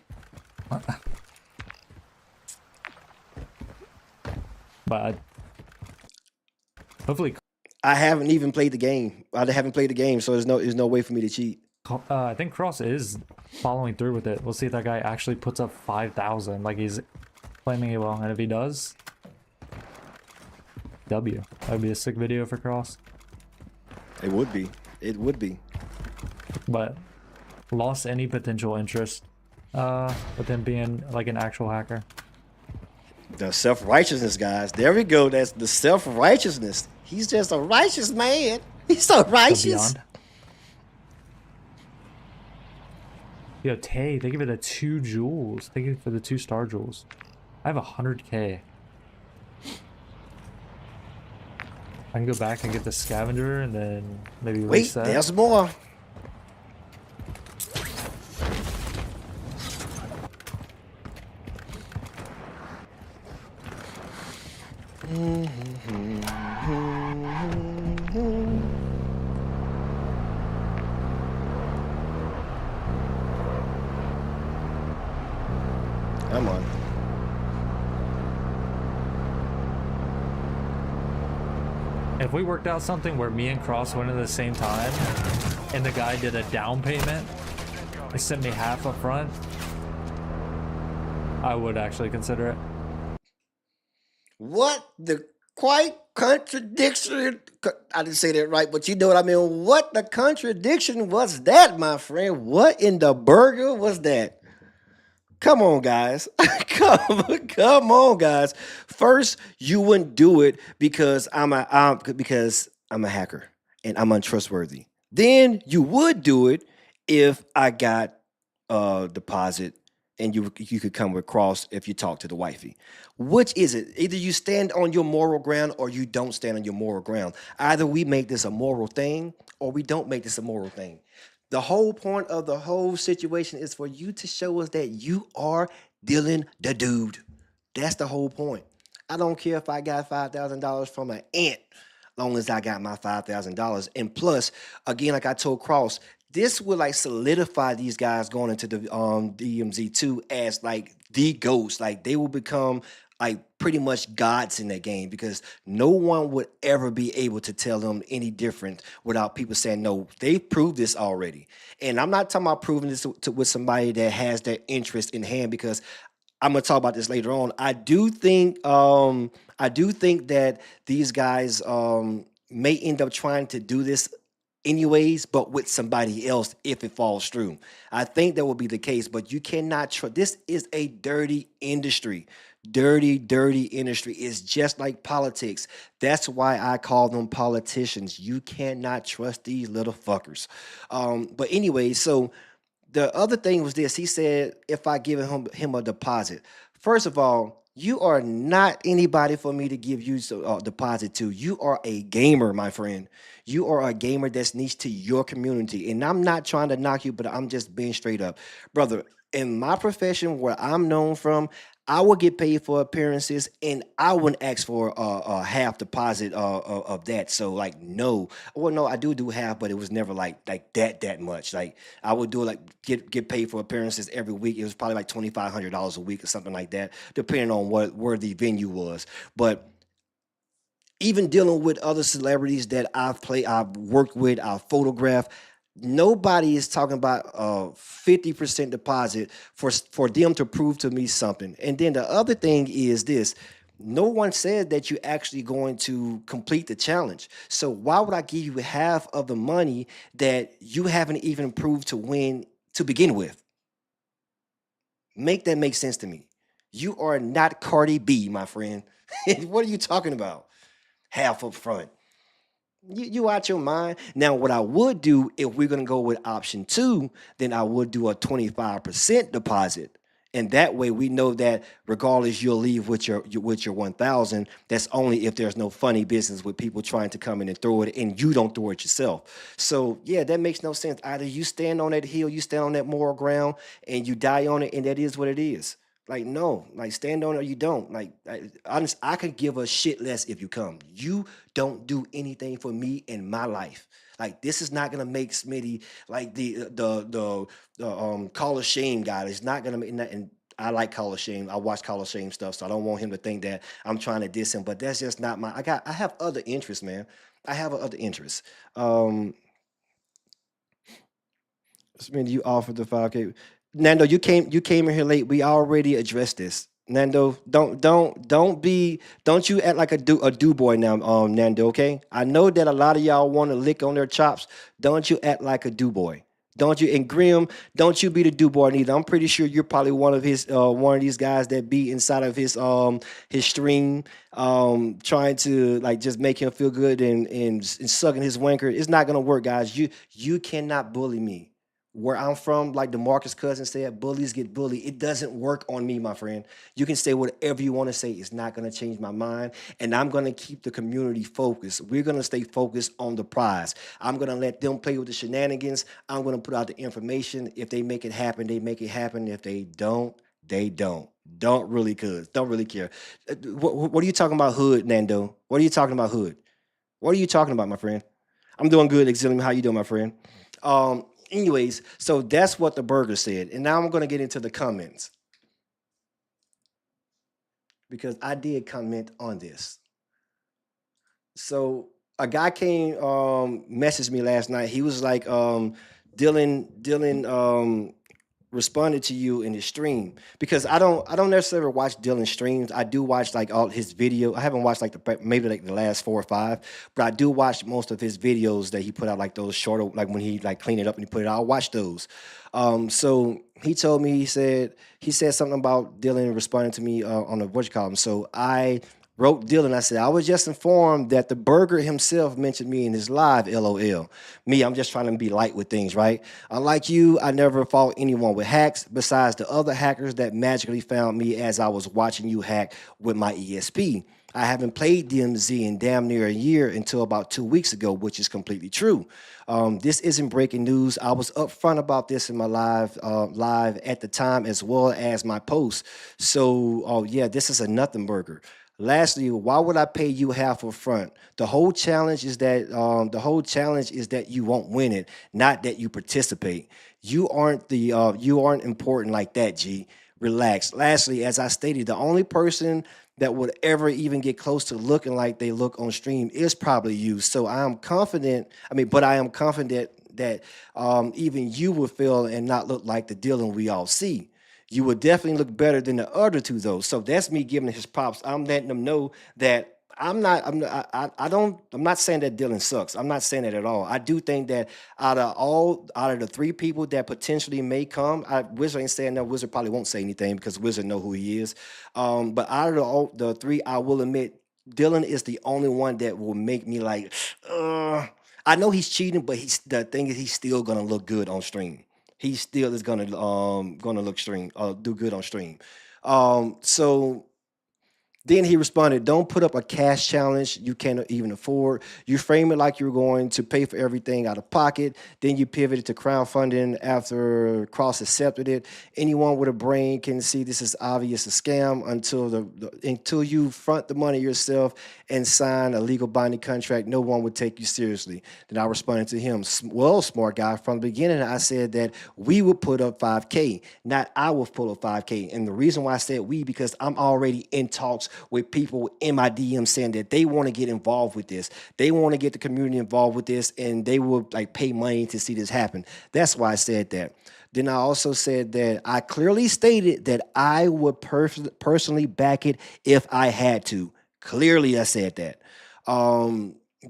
But hopefully, I haven't even played the game. I haven't played the game, so there's no way for me to cheat. I think Cross is following through with it. We'll see if that guy actually puts up 5,000 like he's claiming he will. And if he does, W. That would be a sick video for Cross. It would be. It would be. But lost any potential interest with him being like an actual hacker. The self-righteousness, guys. There we go. That's the self-righteousness. He's just a righteous man. He's so righteous. Beyond. Yo, Tay, they give it a 2 jewels. Thank you for the 2 star jewels. I have 100k. I can go back and get the scavenger and then maybe Wait, reset. there's more. Come on. If we worked out something where me and Cross went at the same time and the guy did a down payment and sent me half up front, I would actually consider it. What the quite contradiction? I didn't say that right, but you know what I mean. What the contradiction was that, my friend? What in the burger was that? Come on, guys. come on, guys. First, you wouldn't do it because I'm a hacker and I'm untrustworthy. Then you would do it if I got a deposit and you could come with cross if you talk to the wifey. Which is it? Either you stand on your moral ground or you don't stand on your moral ground. Either we make this a moral thing or we don't make this a moral thing. The whole point of the whole situation is for you to show us that you are Dillon the dude. That's the whole point. I don't care if I got $5,000 from an ant, long as I got my $5,000. And plus, again, like I told Cross, this will like solidify these guys going into the DMZ2 as like the ghost. Like they will become like pretty much gods in that game because no one would ever be able to tell them any different without people saying no. They proved this already, and I'm not talking about proving this with somebody that has their interest in hand because I'm gonna talk about this later on. I do think that these guys may end up trying to do this anyways, but with somebody else if it falls through. I think that will be the case, but you cannot trust. This is a dirty industry. Dirty industry. Is just like politics. That's why I call them politicians. You cannot trust these little fuckers. But anyway, so the other thing was this. He said, if I give him a deposit. First of all, you are not anybody for me to give you a deposit to. You are a gamer, my friend. You are a gamer that's niche to your community. And I'm not trying to knock you, but I'm just being straight up. Brother, in my profession, where I'm known from, I would get paid for appearances, and I wouldn't ask for a half deposit of that. So like, no, well, no, I do half, but it was never like that much. Like I would do it like get paid for appearances every week. It was probably like $2,500 a week or something like that, depending on where the venue was. But even dealing with other celebrities that I've worked with, I've photographed. Nobody is talking about a 50% deposit for them to prove to me something. And then the other thing is this. No one said that you're actually going to complete the challenge. So why would I give you half of the money that you haven't even proved to win to begin with? Make that make sense to me. You are not Cardi B, my friend. What are you talking about? Half up front. You out your mind. Now, what I would do if we're gonna go with option two, then I would do a 25% deposit. And that way we know that regardless you'll leave with your 1,000. That's only if there's no funny business with people trying to come in and throw it and you don't throw it yourself. So yeah, that makes no sense. Either you stand on that hill, you stand on that moral ground, and you die on it, and that is what it is. Like, no, like stand on it or you don't. Like, I could give a shit less if you come. You don't do anything for me in my life. Like, this is not gonna make Smitty like the Call of Shame guy. It's not gonna make. And I like Call of Shame. I watch Call of Shame stuff, so I don't want him to think that I'm trying to diss him. But that's just not my. I have other interests, man. I have other interests. Smitty, you offered the 5K. Nando, you came in here late. We already addressed this. Nando, don't you act like a do boy now, Nando, okay? I know that a lot of y'all want to lick on their chops. Don't you act like a do boy. Don't you? And Grim, don't you be the do boy neither. I'm pretty sure you're probably one of these guys that be inside of his stream trying to like just make him feel good and sucking his wanker. It's not gonna work, guys. You cannot bully me. Where I'm from, like DeMarcus Cousins said, bullies get bullied. It doesn't work on me, my friend. You can say whatever you want to say. It's not going to change my mind. And I'm going to keep the community focused. We're going to stay focused on the prize. I'm going to let them play with the shenanigans. I'm going to put out the information. If they make it happen, they make it happen. If they don't, they don't. Don't really cuz. Don't really care. What are you talking about, hood, Nando? What are you talking about, hood? What are you talking about, my friend? I'm doing good, Exilium. How you doing, my friend? Anyways, so that's what the burger said. And now I'm gonna get into the comments because I did comment on this. So a guy came messaged me last night. He was like, Dylan responded to you in his stream because I don't necessarily watch Dylan streams. I do watch like all his video. I haven't watched like maybe like the last 4 or 5, but I do watch most of his videos that he put out, like those shorter, like when he like clean it up and he put it out. I'll watch those. So he told me, he said something about Dylan responding to me on the what you call him. So I wrote Dylan. I said, I was just informed that the burger himself mentioned me in his live, LOL. Me, I'm just trying to be light with things, right? Unlike you, I never fought anyone with hacks besides the other hackers that magically found me as I was watching you hack with my ESP. I haven't played DMZ in damn near a year until about 2 weeks ago, which is completely true. This isn't breaking news. I was upfront about this in my live at the time, as well as my post. So, yeah, this is a nothing burger. Lastly, why would I pay you half up front? The whole challenge is that you won't win it, not that you participate. You aren't important like that, G. Relax. Lastly, as I stated, the only person that would ever even get close to looking like they look on stream is probably you. So I am confident. But I am confident that even you will fail and not look like the Dillon we all see. You would definitely look better than the other two, though. So that's me giving his props. I'm letting them know that I'm not saying that Dylan sucks. I'm not saying that at all. I do think that out of the 3 people that potentially may come, Wizard ain't saying no. Wizard probably won't say anything because Wizard know who he is. But out of the 3, I will admit Dylan is the only one that will make me like, I know he's cheating, but the thing is he's still gonna look good on stream. He still is gonna look stream do good on stream. So then he responded, don't put up a cash challenge you can't even afford. You frame it like you're going to pay for everything out of pocket. Then you pivoted to crowdfunding after Cross accepted it. Anyone with a brain can see this is obvious a scam until you front the money yourself and sign a legal binding contract. No one would take you seriously. Then I responded to him, well, smart guy, from the beginning, I said that we would put up 5K, not I would put up 5K. And the reason why I said we, because I'm already in talks with people in my DM saying that they want to get involved with this. They want to get the community involved with this, and they will like pay money to see this happen. That's why I said that. Then I also said that I clearly stated that I would personally back it if I had to. Clearly, I said that.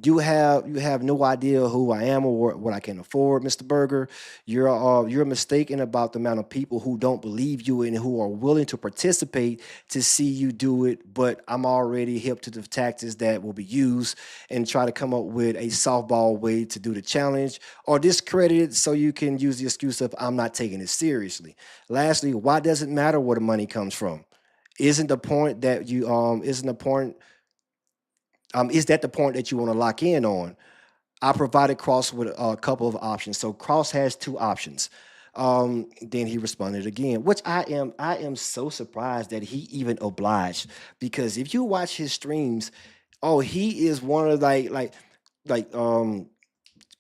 You have no idea who I am or what I can afford, Mr. Berger. You're mistaken about the amount of people who don't believe you and who are willing to participate to see you do it. But I'm already hip to the tactics that will be used and try to come up with a softball way to do the challenge or discredit it so you can use the excuse of I'm not taking it seriously. Lastly, why does it matter where the money comes from? Isn't the point that you isn't the point is that the point that you want to lock in on? I provided Cross with a couple of options. So Cross has 2 options. Then he responded again, which I am so surprised that he even obliged because if you watch his streams, oh, he is one of like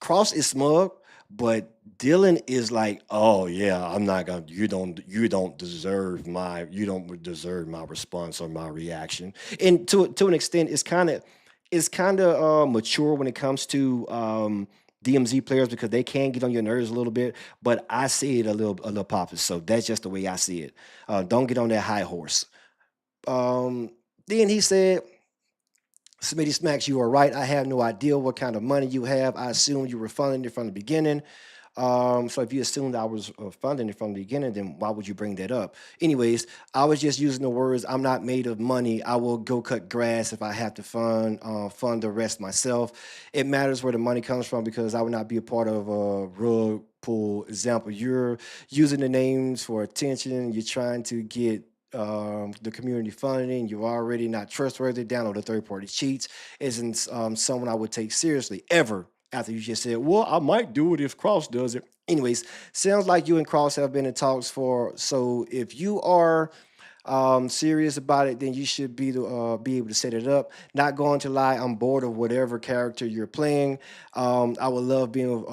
Cross is smug, but Dylan is like, oh yeah, I'm not gonna. You don't deserve my response or my reaction. And to an extent, it's kind of mature when it comes to DMZ players because they can get on your nerves a little bit. But I see it a little popping, so that's just the way I see it. Don't get on that high horse. Then he said. Smitty Smacks, you are right. I have no idea what kind of money you have. I assume you were funding it from the beginning. So if you assumed I was funding it from the beginning, then why would you bring that up? Anyways, I was just using the words, I'm not made of money. I will go cut grass if I have to fund the rest myself. It matters where the money comes from because I would not be a part of a rug typical example. You're using the names for attention. You're trying to get the community funding. You're already not trustworthy. Download the third party cheats. Isn't someone I would take seriously ever. After you just said, well, I might do it if Cross does it. Anyways, sounds like you and Cross have been in talks for. So if you are serious about it, then you should be able to set it up. Not going to lie, I'm bored of whatever character you're playing. I would love being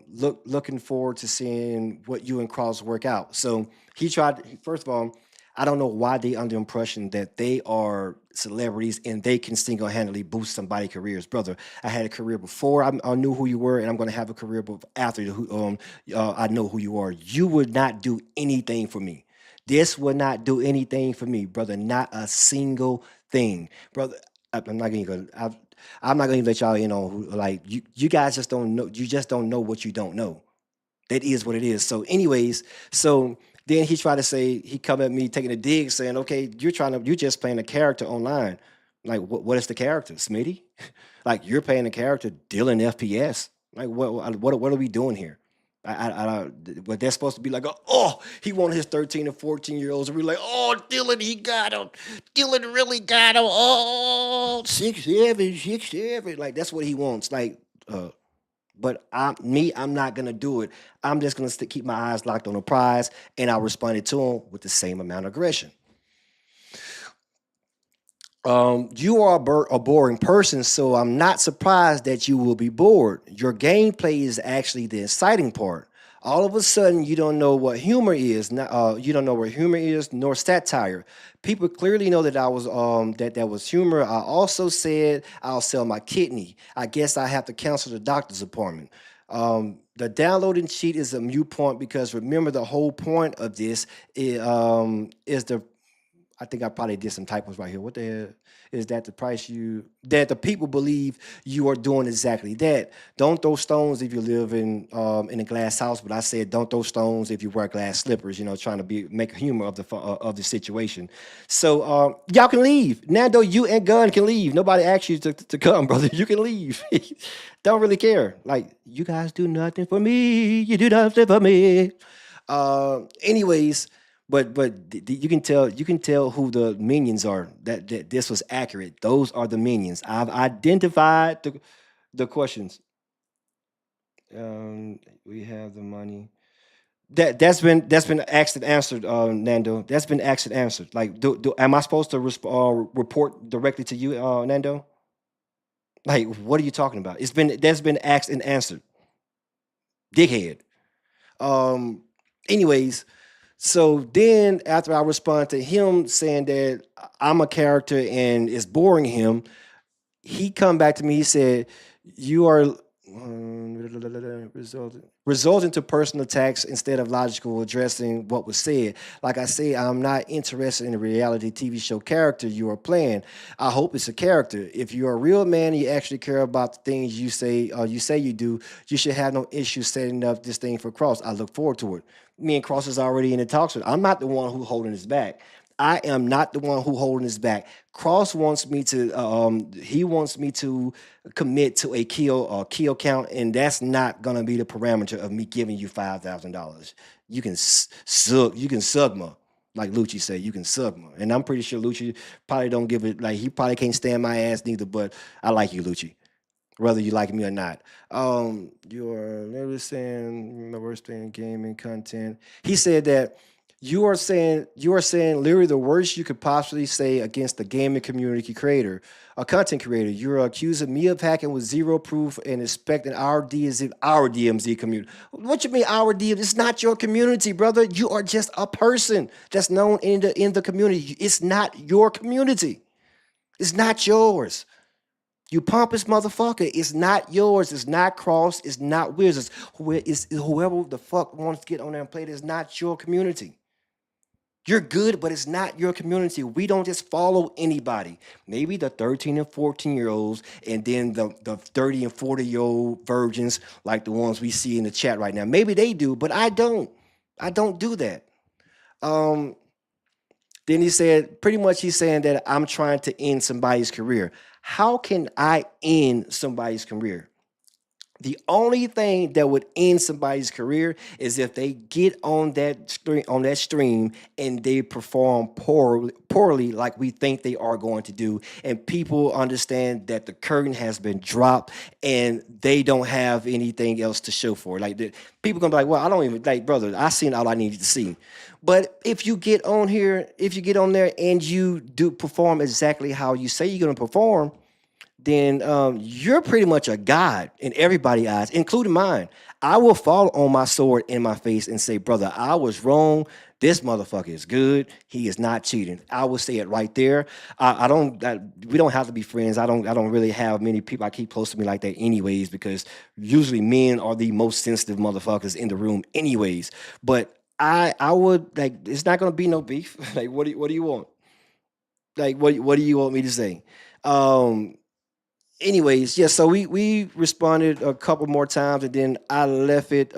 looking forward to seeing what you and Cross work out. So he tried. First of all, I don't know why they under the impression that they are celebrities and they can single-handedly boost somebody's careers, brother. I had a career before I knew who you were, and I'm going to have a career after I know who you are. You would not do anything for me. This would not do anything for me, brother. Not a single thing, brother. I'm not gonna go. I'm not gonna let y'all in on who, like you. You guys just don't know. You just don't know what you don't know. That is what it is. So, anyways, so then he tried to say he come at me taking a dig, saying, "Okay, you're just playing a character online. Like, what is the character, Smitty? Like, you're playing a character, Dillon FPS. Like, what are we doing here? But they're supposed to be like, oh, he wanted his 13 and 14-year-olds, and we're like, oh, Dillon, he got him. Dillon really got him. Oh, 6'7", 6'7". Like, that's what he wants. Like, but I'm not gonna do it. I'm just gonna keep my eyes locked on the prize, and I responded to him with the same amount of aggression. You are a boring person, so I'm not surprised that you will be bored. Your gameplay is actually the exciting part. All of a sudden, you don't know what humor is. You don't know what humor is, nor satire. People clearly know that I was that was humor. I also said I'll sell my kidney. I guess I have to cancel the doctor's appointment. The downloading cheat is a mute point because remember the whole point of this is the I think I probably did some typos right here. What the hell is that the price that the people believe you are doing exactly that? Don't throw stones if you live in a glass house, but I said don't throw stones if you wear glass slippers. You know, trying to make humor of the situation. So y'all can leave. Nando, you and Gun can leave. Nobody asked you to come, brother. You can leave. Don't really care. Like you guys do nothing for me. You do nothing for me. Anyways. But you can tell who the minions are. That this was accurate. Those are the minions. I've identified the questions. We have the money. That's been asked and answered, Nando. That's been asked and answered. Like, am I supposed to report directly to you, Nando? Like, what are you talking about? That's been asked and answered. Dickhead. Um. Anyways, so then after I respond to him saying that I'm a character and it's boring him, he come back to me. He said, "You are resulting to personal attacks instead of logical addressing what was said. Like I say, I'm not interested in the reality TV show character you are playing. I hope it's a character. If you're a real man and you actually care about the things you say you do, you should have no issue setting up this thing for Cross. I look forward to it. Me and Cross is already in the talks with. I'm not the one who's holding his back. I am not the one who holding his back. Cross wants me to. He wants me to commit to a kill count, and that's not gonna be the parameter of me giving you $5,000. You can sug. You can sugma, like Lucci said. You can sugma, and I'm pretty sure Lucci probably don't give it. Like he probably can't stand my ass neither. But I like you, Lucci, whether you like me or not. You're never saying the worst thing in gaming content. He said that you are saying literally the worst you could possibly say against the gaming community creator, a content creator. You're accusing me of hacking with zero proof and expecting our DMZ community. What you mean our DMZ? It's not your community, brother. You are just a person that's known in the community. It's not your community. It's not yours. You pompous motherfucker. It's not yours. It's not Cross. It's not Wizards. It's whoever the fuck wants to get on there and play it is not your community. You're good, but it's not your community. We don't just follow anybody. Maybe the 13 and 14-year-olds, and then the 30 and 40-year-old virgins, like the ones we see in the chat right now. Maybe they do, but I don't. I don't do that. Um, then he said, pretty much he's saying that I'm trying to end somebody's career. How can I end somebody's career? The only thing that would end somebody's career is if they get on that stream and they perform poorly like we think they are going to do, and people understand that the curtain has been dropped and they don't have anything else to show for it. Like people gonna be like, well, I don't even like, brother. I seen all I needed to see. But if you get on here, if you get on there and you do perform exactly how you say you're gonna perform, then you're pretty much a god in everybody's eyes, including mine. I will fall on my sword in my face and say, brother, I was wrong. This motherfucker is good. He is not cheating. I will say it right there. I don't. We don't have to be friends. I don't. I don't really have many people I keep close to me like that, anyways, because usually men are the most sensitive motherfuckers in the room, anyways. But I would like. It's not gonna be no beef. Like, what do you want? Like, what do you want me to say? Um, anyways, yeah, so we responded a couple more times and then I left it.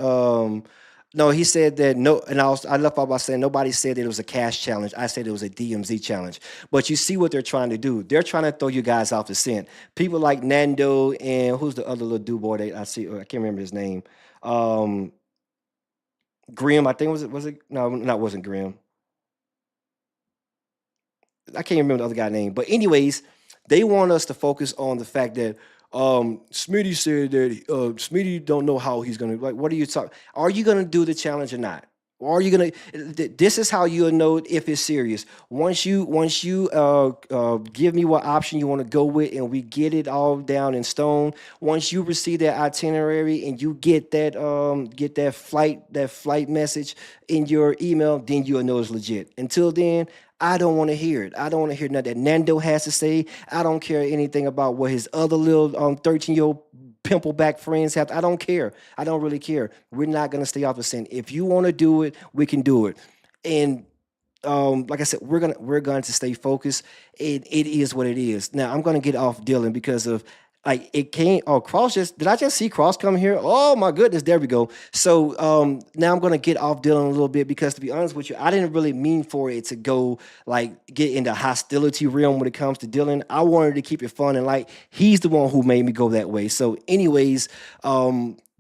No, he said that no, and I left off by saying nobody said that it was a cash challenge. I said it was a DMZ challenge. But you see what they're trying to do. They're trying to throw you guys off the scent. People like Nando and who's the other little dude boy that I see? I can't remember his name. Um, Grim, I think was it? No, not wasn't Grim. I can't remember the other guy's name. But anyways, they want us to focus on the fact that Smitty said that Smitty don't know how he's gonna like. What are you talking? Are you gonna do the challenge or not? Or are you gonna? This is how you'll know if it's serious. Once you give me what option you want to go with, and we get it all down in stone. Once you receive that itinerary and you get that flight message in your email, then you'll know it's legit. Until then, I don't want to hear it. I don't want to hear nothing that Nando has to say. I don't care anything about what his other little 13-year-old pimple back friends have. I don't care. I don't really care. We're not gonna stay off the scene. If you want to do it, we can do it. And like I said, we're going to stay focused. It is what it is. Now I'm gonna get off Dillon because of like it came. Oh, Cross just did I just see Cross come here? Oh my goodness, there we go. So now I'm gonna get off Dillon a little bit because to be honest with you, I didn't really mean for it to go like get into hostility realm when it comes to Dillon. I wanted to keep it fun and like he's the one who made me go that way. So, anyways,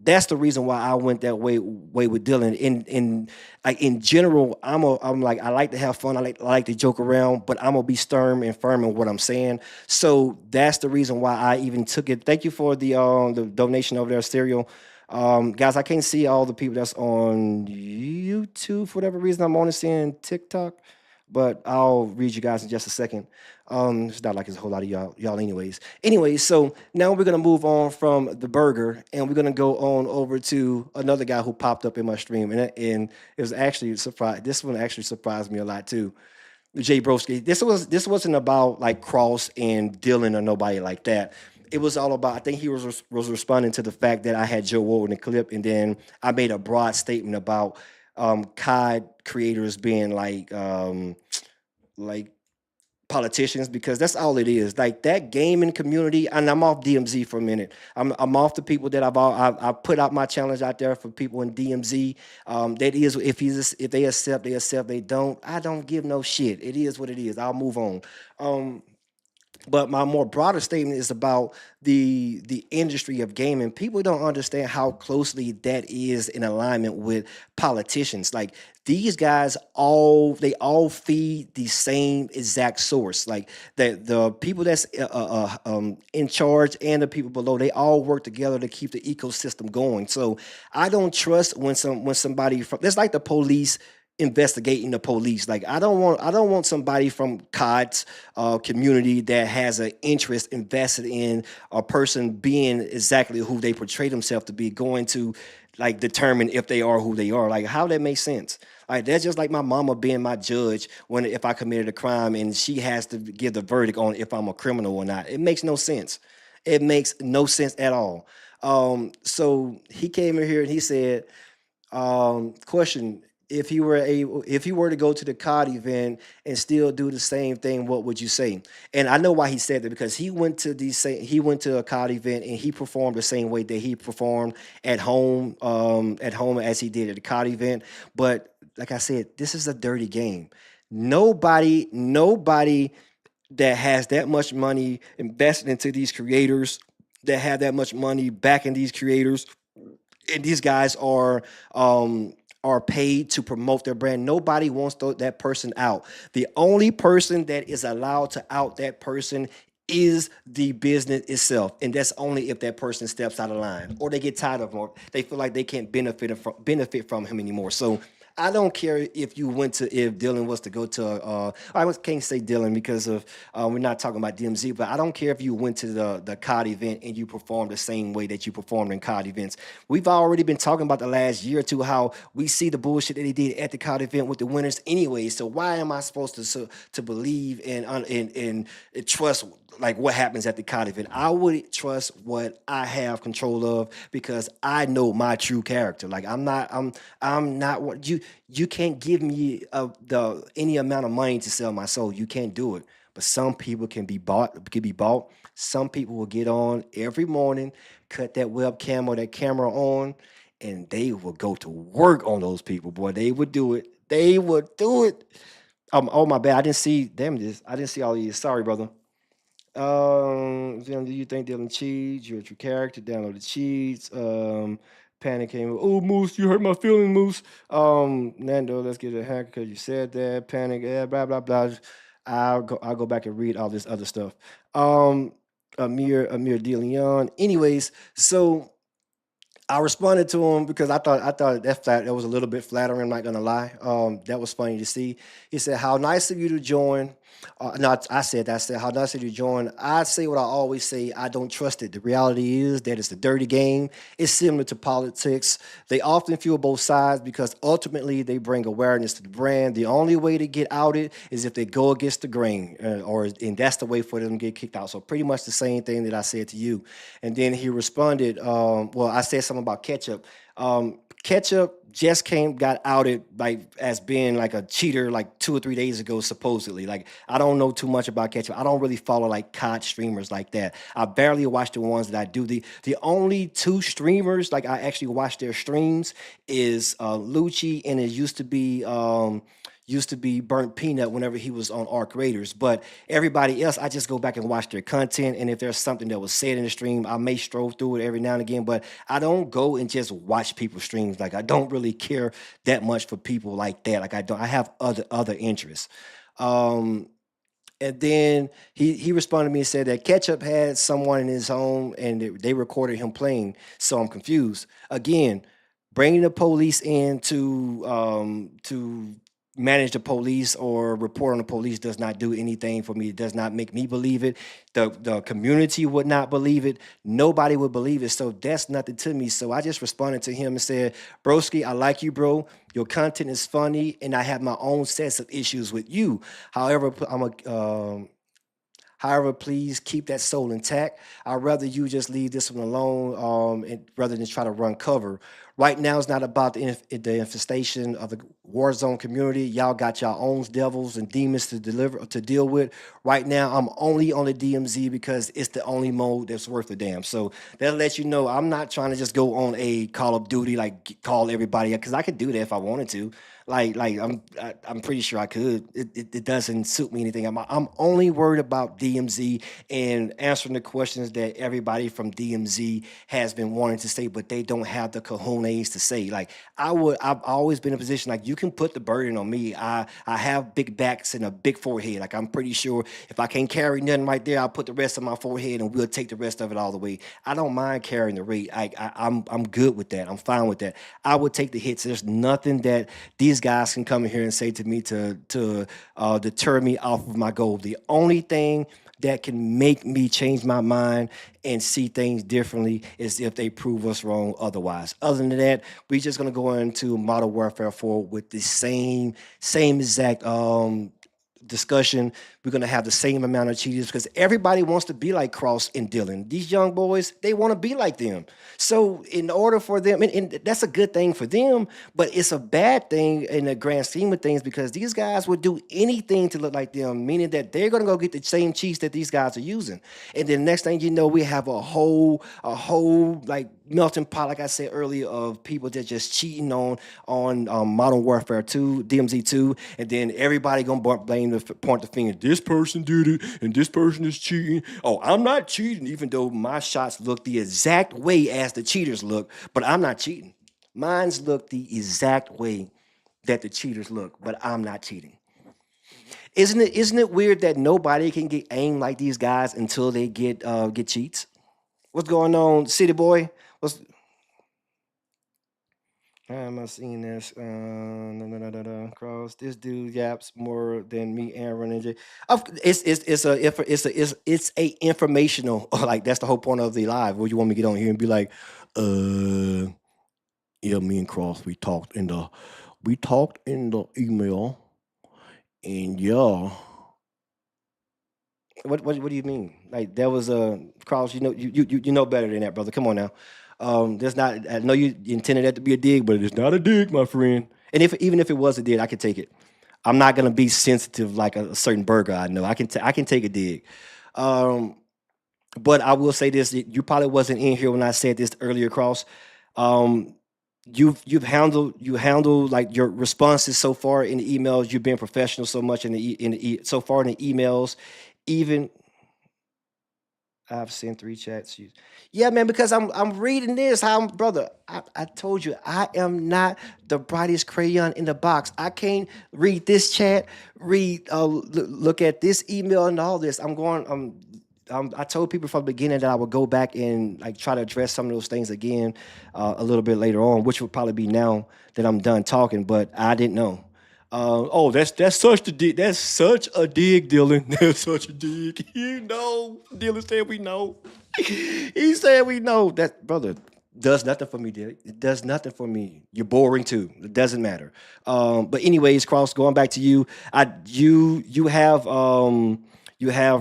that's the reason why I went that way with Dillon. In general, I'm like I like to have fun. I like to joke around, but I'm gonna be stern and firm in what I'm saying. So that's the reason why I even took it. Thank you for the donation over there, Stereo. Guys, I can't see all the people that's on YouTube for whatever reason. I'm only seeing TikTok, but I'll read you guys in just a second. It's not like it's a whole lot of y'all anyways. Anyways, so now we're gonna move on from the burger and we're gonna go on over to another guy who popped up in my stream. And it was actually a surprise. This one actually surprised me a lot too. Jay Broski. This wasn't about like Cross and Dillon or nobody like that. It was all about. I think he was responding to the fact that I had Joe Wool in the clip, and then I made a broad statement about COD creators being like politicians because that's all it is. Like that gaming community, and I'm off DMZ for a minute. I'm off the people that I put out my challenge out there for people in DMZ. That is if they accept, they accept. They don't, I don't give no shit. It is what it is. I'll move on. But my more broader statement is about the industry of gaming. People don't understand how closely that is in alignment with politicians. Like these guys they all feed the same exact source. Like the people that's in charge and the people below, they all work together to keep the ecosystem going. So I don't trust when somebody from that's like the police investigating the police. Like I don't want somebody from COD's community that has an interest invested in a person being exactly who they portray themselves to be going to like determine if they are who they are. Like how that makes sense. Like that's just like my mama being my judge if I committed a crime and she has to give the verdict on if I'm a criminal or not. It makes no sense. It makes no sense at all. So he came in here and he said, question, if he were to go to the COD event and still do the same thing, what would you say? And I know why he said that because he went to a COD event and he performed the same way that he performed at home as he did at the COD event. But like I said, this is a dirty game. Nobody that has that much money invested into these creators that have that much money backing these creators, and these guys are paid to promote their brand. Nobody wants that person out. The only person that is allowed to out that person is the business itself, and that's only if that person steps out of line or they get tired of him or they feel like they can't benefit from him anymore. So I don't care if you went to if Dillon was to go to can't say Dillon because of we're not talking about DMZ, but I don't care if you went to the COD event and you performed the same way that you performed in COD events. We've already been talking about the last year or two how we see the bullshit that they did at the COD event with the winners anyway. So why am I supposed to believe and trust like what happens at the COD event? I would trust what I have control of because I know my true character. Like I'm not what you can't give me any amount of money to sell my soul. You can't do it. But some people can be bought. Some people will get on every morning, cut that webcam or that camera on, and they will go to work on those people. Boy, they would do it. They would do it. Oh my bad. I didn't see I didn't see all these. Sorry, brother. Do you think Dillon cheats? You're a true character. Download the cheats. Panic came. Oh, Moose, you hurt my feeling, Moose. Nando, let's get a hack because you said that. Panic. Yeah, blah blah blah. I'll go back and read all this other stuff. Amir Dillon. Anyways, so I responded to him because I thought that was a little bit flattering. I'm not gonna lie. That was funny to see. He said, "How nice of you to join." No, I said, "How nice of you to join." I say what I always say. I don't trust it. The reality is that it's a dirty game. It's similar to politics. They often fuel both sides because ultimately they bring awareness to the brand. The only way to get outed is if they go against the grain, and that's the way for them to get kicked out. So pretty much the same thing that I said to you. And then he responded. Well, I said something about Ketchup. Ketchup just got outed like as being like a cheater like 2 or 3 days ago, supposedly. Like I don't know too much about Ketchup. I don't really follow like COD streamers like that. I barely watch the ones that I do. The only 2 streamers like I actually watch their streams is Lucci, and it used to be Burnt Peanut whenever he was on Arc Raiders. But everybody else, I just go back and watch their content. And if there's something that was said in the stream, I may stroll through it every now and again. But I don't go and just watch people's streams. Like I don't really care that much for people like that. Like I have other interests. And then he responded to me and said that Ketchup had someone in his home and they recorded him playing. So I'm confused. Again, bringing the police in to manage the police or report on the police does not do anything for me. It does not make me believe it. The community would not believe it. Nobody would believe it. So that's nothing to me. So I just responded to him and said, Broski, I like you, bro. Your content is funny, and I have my own sets of issues with you. However, However, please keep that soul intact. I'd rather you just leave this one alone, and rather than try to run cover. Right now, it's not about the infestation of the Warzone community. Y'all got your own devils and demons to deal with. Right now, I'm only on the DMZ because it's the only mode that's worth a damn. So that lets you know I'm not trying to just go on a Call of Duty call everybody because I could do that if I wanted to. I'm pretty sure I could. It doesn't suit me anything. I'm only worried about DMZ and answering the questions that everybody from DMZ has been wanting to say, but they don't have the cojones to say. Like I've always been in a position like you can put the burden on me. I have big backs and a big forehead. Like I'm pretty sure if I can't carry nothing right there, I'll put the rest of my forehead and we'll take the rest of it all the way. I don't mind carrying the weight. I'm good with that. I'm fine with that. I would take the hits. There's nothing that these guys can come in here and say to me to deter me off of my goal. The only thing that can make me change my mind and see things differently is if they prove us wrong otherwise. Other than that, we're just going to go into Modern Warfare 4 with the same exact discussion. We're going to have the same amount of cheaters because everybody wants to be like Cross and Dillon. These young boys, they want to be like them. So in order for them, and that's a good thing for them, but it's a bad thing in the grand scheme of things because these guys would do anything to look like them, meaning that they're going to go get the same cheats that these guys are using. And then next thing you know, we have a whole like melting pot, like I said earlier, of people that just cheating on Modern Warfare 2, DMZ 2, and then everybody going to point the finger. this person did it, and this person is cheating. Oh, I'm not cheating, even though my shots look the exact way as the cheaters look, but I'm not cheating. Mine's look the exact way that the cheaters look, but I'm not cheating. Isn't it weird that nobody can get aim like these guys until they get cheats? What's going on, City Boy? What's How am I seeing this? Cross. This dude yaps more than me, Aaron and Jay. It's a informational. Like that's the whole point of the live. Where you want me to get on here and be like, uh, yeah, me and Cross we talked in the email, and yeah. What do you mean? Like there was a Cross. You know better than that, brother. Come on now. There's not. I know you intended that to be a dig, but it's not a dig, my friend. And even if it was a dig, I could take it. I'm not gonna be sensitive like a certain burger. I know I can take a dig. Um, but I will say this: you probably wasn't in here when I said this earlier, Cross. Um, you handled like your responses so far in the emails. You've been professional so much so far in the emails. Even I've sent 3 chats. Yeah, man, because I'm reading this. Brother, I told you I am not the brightest crayon in the box. I can't read this chat, look at this email and all this. I told people from the beginning that I would go back and like try to address some of those things again a little bit later on, which would probably be now that I'm done talking. But I didn't know. Oh, that's such a dig. That's such a dig, Dillon. That's such a dig. Dillon said we know. He said we know. That brother does nothing for me, Dillon. It does nothing for me. You're boring too. It doesn't matter. But anyways, Cross, going back to you, you have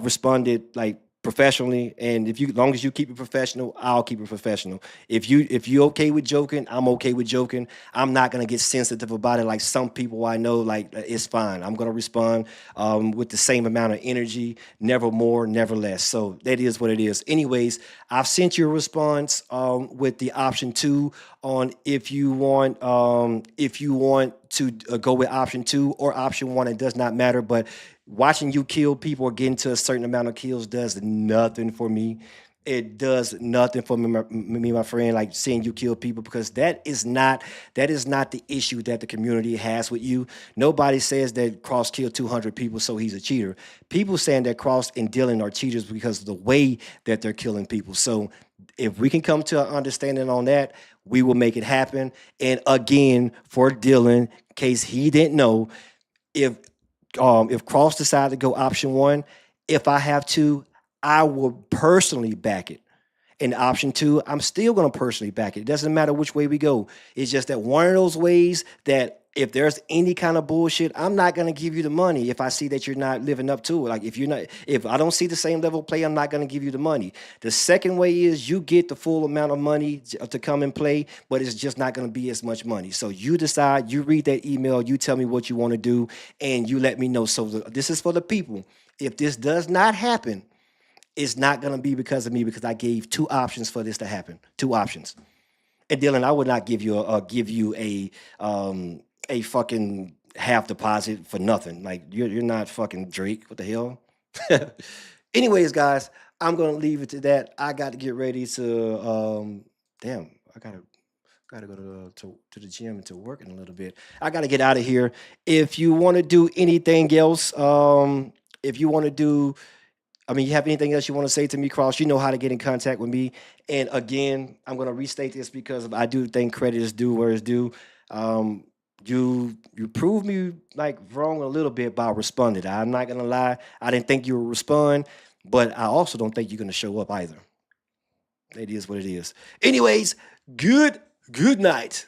responded like professionally, and as long as you keep it professional, I'll keep it professional. If you okay with joking, I'm okay with joking. I'm not gonna get sensitive about it like some people I know. Like it's fine. I'm gonna respond with the same amount of energy, never more, never less. So that is what it is. Anyways, I've sent you a response with the option 2 on if you want to go with option 2 or option 1. It does not matter, but watching you kill people or getting to a certain amount of kills does nothing for me. It does nothing for my friend, like seeing you kill people, because that is not the issue that the community has with you. Nobody says that Cross killed 200 people, so he's a cheater. People saying that Cross and Dillon are cheaters because of the way that they're killing people. So if we can come to an understanding on that, we will make it happen. And again, for Dillon, in case he didn't know, if Cross decided to go option 1, if I have to, I will personally back it. And option 2, I'm still going to personally back it. It doesn't matter which way we go. It's just that one of those ways that if there's any kind of bullshit, I'm not going to give you the money if I see that you're not living up to it. Like if I don't see the same level of play, I'm not going to give you the money. The second way is you get the full amount of money to come and play, but it's just not going to be as much money. So you decide, you read that email, you tell me what you want to do, and you let me know. So this is for the people. If this does not happen, it's not going to be because of me, because I gave 2 options for this to happen. 2 options. And Dillon, I would not give you a fucking half deposit for nothing. Like you're not fucking Drake. What the hell? Anyways, guys, I'm gonna leave it to that. I got to get ready to damn. I gotta go to the gym and to work in a little bit. I gotta get out of here. If you want to do anything else, if you want to do you have anything else you want to say to me, Cross? You know how to get in contact with me. And again, I'm going to restate this because I do think credit is due where it's due. You proved me like wrong a little bit by responding. I'm not going to lie. I didn't think you would respond, but I also don't think you're going to show up either. It is what it is. Anyways, good night.